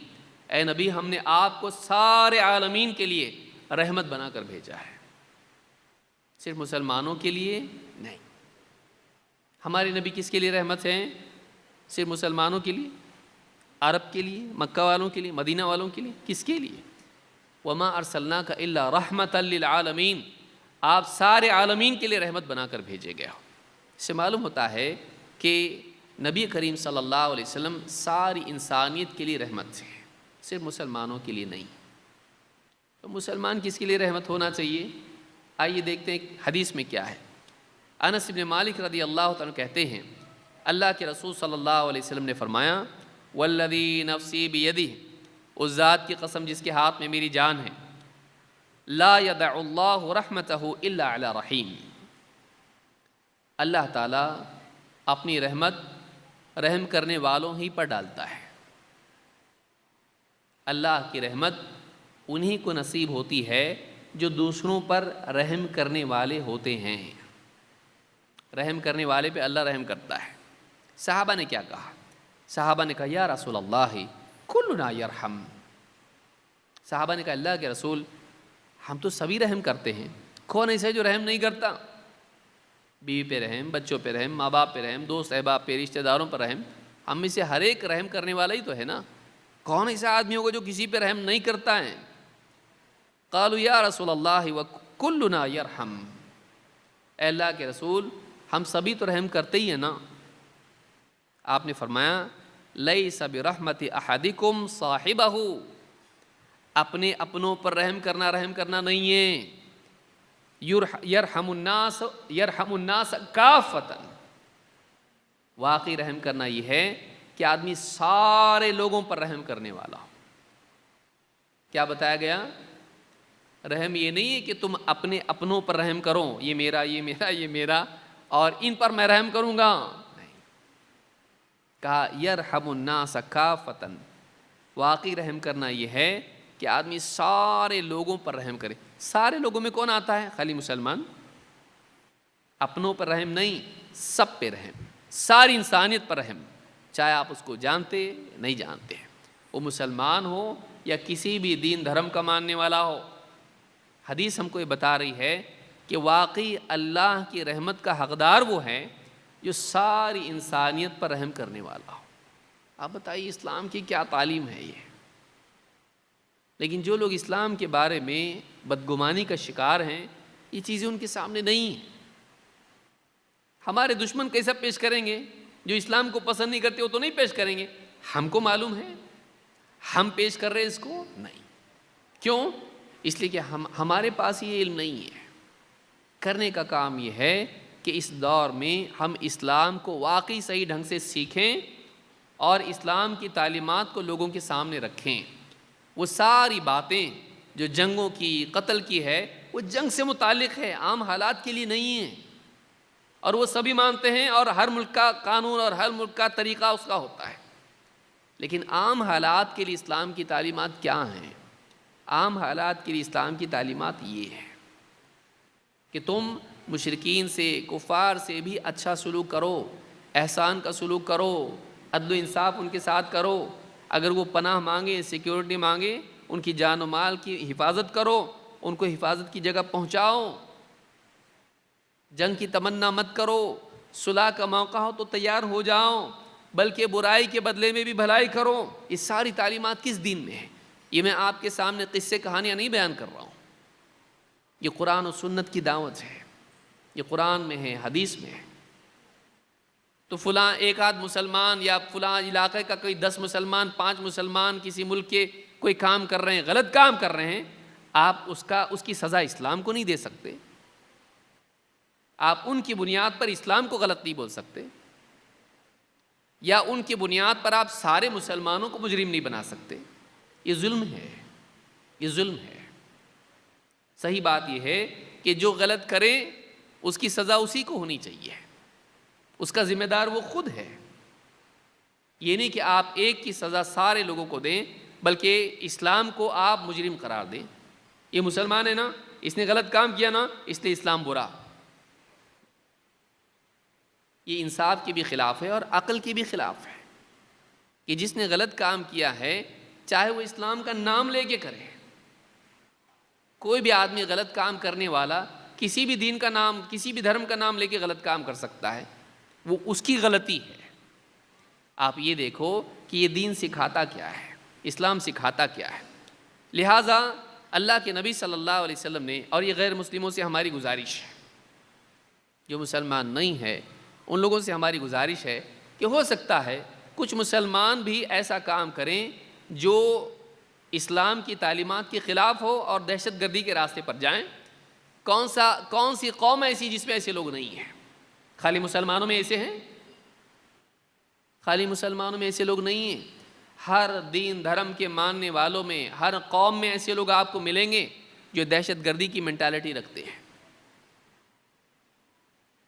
اے نبی ہم نے آپ کو سارے عالمین کے لیے رحمت بنا کر بھیجا ہے، صرف مسلمانوں کے لیے نہیں۔ ہمارے نبی کس کے لیے رحمت ہیں؟ صرف مسلمانوں کے لیے، عرب کے لیے، مکہ والوں کے لیے، مدینہ والوں کے لیے، کس کے لیے؟ وما ارسلناک الا رحمۃ للعالمین، آپ سارے عالمین کے لیے رحمت بنا کر بھیجے گئے ہو۔ اس سے معلوم ہوتا ہے کہ نبی کریم صلی اللہ علیہ وسلم ساری انسانیت کے لیے رحمت ہے، صرف مسلمانوں کے لیے نہیں۔ تو مسلمان کس کے لیے رحمت ہونا چاہیے؟ آئیے دیکھتے ہیں حدیث میں کیا ہے۔ انس بن مالک رضی اللہ تعالیٰ کہتے ہیں اللہ کے رسول صلی اللہ علیہ وسلم نے فرمایا والذی نفسی بیدہ، اس ذات کی قسم جس کے ہاتھ میں میری جان ہے، لا یدع اللہ رحمتہ الا علی رحیم، اللہ تعالیٰ اپنی رحمت رحم کرنے والوں ہی پر ڈالتا ہے۔ اللہ کی رحمت انہی کو نصیب ہوتی ہے جو دوسروں پر رحم کرنے والے ہوتے ہیں۔ رحم کرنے والے پہ اللہ رحم کرتا ہے۔ صحابہ نے کیا کہا؟ صحابہ نے کہا یا رسول اللہ کلنا یرحم، صحابہ نے کہا اللہ کے رسول ہم تو سبھی رحم کرتے ہیں، کون ایسا ہے جو رحم نہیں کرتا؟ بیوی پہ رحم، بچوں پہ رحم، ماں باپ پہ رحم، دوست احباب پہ، رشتہ داروں پر رحم، ہم میں سے ہر ایک رحم کرنے والا ہی تو ہے نا، کون ایسا آدمی ہوگا جو کسی پہ رحم نہیں کرتا ہے؟ قالوا یا رسول اللہ وکلنا یرحم، اے اللہ کے رسول ہم سبھی تو رحم کرتے ہی ہیں نا۔ آپ نے فرمایا لیس برحمت احدکم صاحبہ، اپنے اپنوں پر رحم کرنا نہیں ہے، یرحم الناس کافۃ، واقعی رحم کرنا یہ ہے کہ آدمی سارے لوگوں پر رحم کرنے والا ہو۔ کیا بتایا گیا؟ رحم یہ نہیں ہے کہ تم اپنے اپنوں پر رحم کرو، یہ میرا یہ میرا یہ میرا اور ان پر میں رحم کروں گا، نہیں، کہا یرحم الناس کافۃ، واقعی رحم کرنا یہ ہے کہ آدمی سارے لوگوں پر رحم کرے۔ سارے لوگوں میں کون آتا ہے؟ خالی مسلمان؟ اپنوں پر رحم نہیں، سب پہ رحم، ساری انسانیت پر رحم، چاہے آپ اس کو جانتے نہیں جانتے، وہ مسلمان ہو یا کسی بھی دین دھرم کا ماننے والا ہو۔ حدیث ہم کو یہ بتا رہی ہے کہ واقعی اللہ کی رحمت کا حقدار وہ ہے جو ساری انسانیت پر رحم کرنے والا ہو۔ آپ بتائیے اسلام کی کیا تعلیم ہے یہ؟ لیکن جو لوگ اسلام کے بارے میں بدگمانی کا شکار ہیں، یہ چیزیں ان کے سامنے نہیں ہیں۔ ہمارے دشمن کیسا پیش کریں گے؟ جو اسلام کو پسند نہیں کرتے وہ تو نہیں پیش کریں گے، ہم کو معلوم ہے، ہم پیش کر رہے ہیں اس کو نہیں۔ کیوں؟ اس لیے کہ ہمارے پاس یہ علم نہیں ہے۔ کرنے کا کام یہ ہے کہ اس دور میں ہم اسلام کو واقعی صحیح ڈھنگ سے سیکھیں اور اسلام کی تعلیمات کو لوگوں کے سامنے رکھیں۔ وہ ساری باتیں جو جنگوں کی، قتل کی ہے، وہ جنگ سے متعلق ہے، عام حالات کے لیے نہیں ہے، اور وہ سبھی مانتے ہیں، اور ہر ملک کا قانون اور ہر ملک کا طریقہ اس کا ہوتا ہے۔ لیکن عام حالات کے لیے اسلام کی تعلیمات کیا ہیں؟ عام حالات کے لیے اسلام کی تعلیمات یہ ہے کہ تم مشرکین سے، کفار سے بھی اچھا سلوک کرو، احسان کا سلوک کرو، عدل و انصاف ان کے ساتھ کرو، اگر وہ پناہ مانگے، سیکیورٹی مانگے، ان کی جان و مال کی حفاظت کرو، ان کو حفاظت کی جگہ پہنچاؤ، جنگ کی تمنا مت کرو، صلح کا موقع ہو تو تیار ہو جاؤ، بلکہ برائی کے بدلے میں بھی بھلائی کرو۔ یہ ساری تعلیمات کس دین میں ہے؟ یہ میں آپ کے سامنے قصے کہانیاں نہیں بیان کر رہا ہوں، یہ قرآن و سنت کی دعوت ہے، یہ قرآن میں ہے، حدیث میں ہے۔ تو فلاں ایک آدھ مسلمان یا فلاں علاقے کا کوئی 10 مسلمان، 5 مسلمان کسی ملک کے کوئی کام کر رہے ہیں، غلط کام کر رہے ہیں، آپ اس کی سزا اسلام کو نہیں دے سکتے، آپ ان کی بنیاد پر اسلام کو غلط نہیں بول سکتے، یا ان کی بنیاد پر آپ سارے مسلمانوں کو مجرم نہیں بنا سکتے۔ یہ ظلم ہے، یہ ظلم ہے۔ صحیح بات یہ ہے کہ جو غلط کرے اس کی سزا اسی کو ہونی چاہیے، اس کا ذمہ دار وہ خود ہے۔ یہ نہیں کہ آپ ایک کی سزا سارے لوگوں کو دیں، بلکہ اسلام کو آپ مجرم قرار دیں۔ یہ مسلمان ہے نا، اس نے غلط کام کیا نا، اس لیے اسلام برا۔ یہ انصاف کے بھی خلاف ہے اور عقل کے بھی خلاف ہے کہ جس نے غلط کام کیا ہے چاہے وہ اسلام کا نام لے کے کرے. کوئی بھی آدمی غلط کام کرنے والا کسی بھی دین کا نام، کسی بھی دھرم کا نام لے کے غلط کام کر سکتا ہے، وہ اس کی غلطی ہے. آپ یہ دیکھو کہ یہ دین سکھاتا کیا ہے، اسلام سکھاتا کیا ہے. لہٰذا اللہ کے نبی صلی اللہ علیہ وسلم نے، اور یہ غیر مسلموں سے ہماری گزارش ہے، جو مسلمان نہیں ہے ان لوگوں سے ہماری گزارش ہے کہ ہو سکتا ہے کچھ مسلمان بھی ایسا کام کریں جو اسلام کی تعلیمات کے خلاف ہو اور دہشت گردی کے راستے پر جائیں. کون سی قوم ایسی جس میں ایسے لوگ نہیں ہیں؟ خالی مسلمانوں میں ایسے ہیں؟ خالی مسلمانوں میں ایسے لوگ نہیں ہیں. ہر دین دھرم کے ماننے والوں میں، ہر قوم میں ایسے لوگ آپ کو ملیں گے جو دہشت گردی کی مینٹالٹی رکھتے ہیں.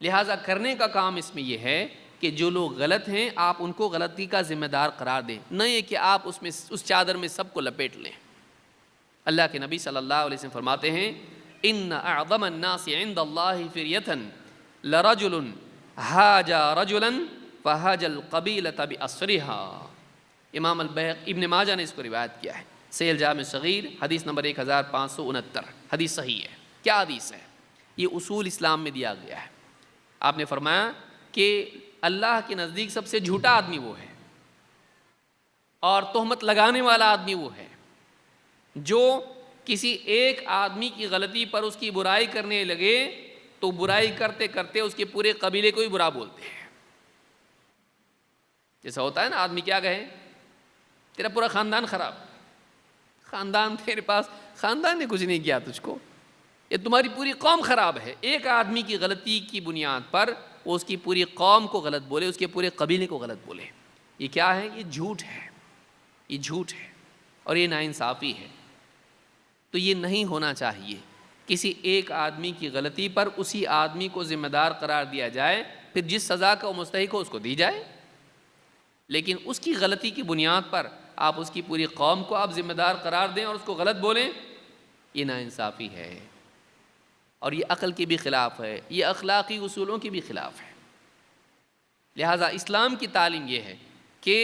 لہٰذا کرنے کا کام اس میں یہ ہے کہ جو لوگ غلط ہیں آپ ان کو غلطی کا ذمہ دار قرار دیں، نہ یہ کہ آپ اس چادر میں سب کو لپیٹ لیں. اللہ کے نبی صلی اللہ علیہ وسلم فرماتے ہیں ان اعظم الناس عند اللہ فریۃ لرجل حاج رجلا فحاج القبیلۃ باسرها. امام ابن ماجہ نے اس کو روایت کیا ہے، صحیح الجامع صغیر حدیث نمبر 1569. حدیث صحیح ہے. کیا حدیث ہے؟ یہ اصول اسلام میں دیا گیا ہے. آپ نے فرمایا کہ اللہ کے نزدیک سب سے جھوٹا آدمی وہ ہے اور تہمت لگانے والا آدمی وہ ہے جو کسی ایک آدمی کی غلطی پر اس کی برائی کرنے لگے تو برائی کرتے کرتے اس کے پورے قبیلے کو ہی برا بولتے ہیں. جیسا ہوتا ہے نا، آدمی کیا کہے، تیرا پورا خاندان خراب. خاندان تیرے پاس، خاندان نے کچھ نہیں کیا تجھ کو، یہ تمہاری پوری قوم خراب ہے. ایک آدمی کی غلطی کی بنیاد پر وہ اس کی پوری قوم کو غلط بولے، اس کے پورے قبیلے کو غلط بولے. یہ کیا ہے؟ یہ جھوٹ ہے. یہ جھوٹ ہے اور یہ ناانصافی ہے. تو یہ نہیں ہونا چاہیے. کسی ایک آدمی کی غلطی پر اسی آدمی کو ذمہ دار قرار دیا جائے، پھر جس سزا کا وہ مستحق ہو اس کو دی جائے، لیکن اس کی غلطی کی بنیاد پر آپ اس کی پوری قوم کو آپ ذمہ دار قرار دیں اور اس کو غلط بولیں، یہ ناانصافی ہے اور یہ عقل کے بھی خلاف ہے، یہ اخلاقی اصولوں کے بھی خلاف ہے. لہٰذا اسلام کی تعلیم یہ ہے کہ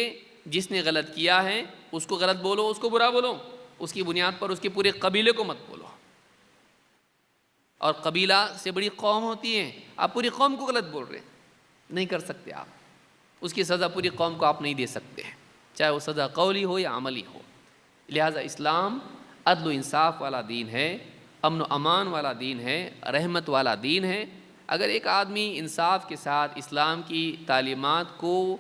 جس نے غلط کیا ہے اس کو غلط بولو، اس کو برا بولو، اس کی بنیاد پر اس کے پورے قبیلے کو مت بولو. اور قبیلہ سے بڑی قوم ہوتی ہے، آپ پوری قوم کو غلط بول رہے نہیں کر سکتے. آپ اس کی سزا پوری قوم کو آپ نہیں دے سکتے، چاہے وہ سزا قولی ہو یا عملی ہو. لہٰذا اسلام عدل و انصاف والا دین ہے، امن و امان والا دین ہے، رحمت والا دین ہے. اگر ایک آدمی انصاف کے ساتھ اسلام کی تعلیمات کو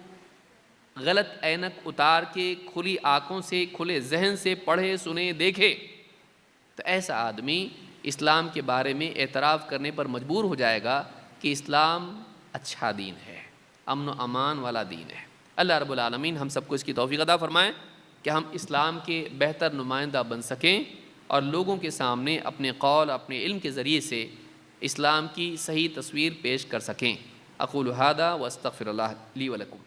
غلط اینک اتار کے کھلی آنکھوں سے، کھلے ذہن سے پڑھے، سنے، دیکھے، تو ایسا آدمی اسلام کے بارے میں اعتراف کرنے پر مجبور ہو جائے گا کہ اسلام اچھا دین ہے، امن و امان والا دین ہے. اللہ رب العالمین ہم سب کو اس کی توفیق عطا فرمائیں کہ ہم اسلام کے بہتر نمائندہ بن سکیں اور لوگوں کے سامنے اپنے قول، اپنے علم کے ذریعے سے اسلام کی صحیح تصویر پیش کر سکیں. اقول ھذا واستغفر اللہ لی ولکم.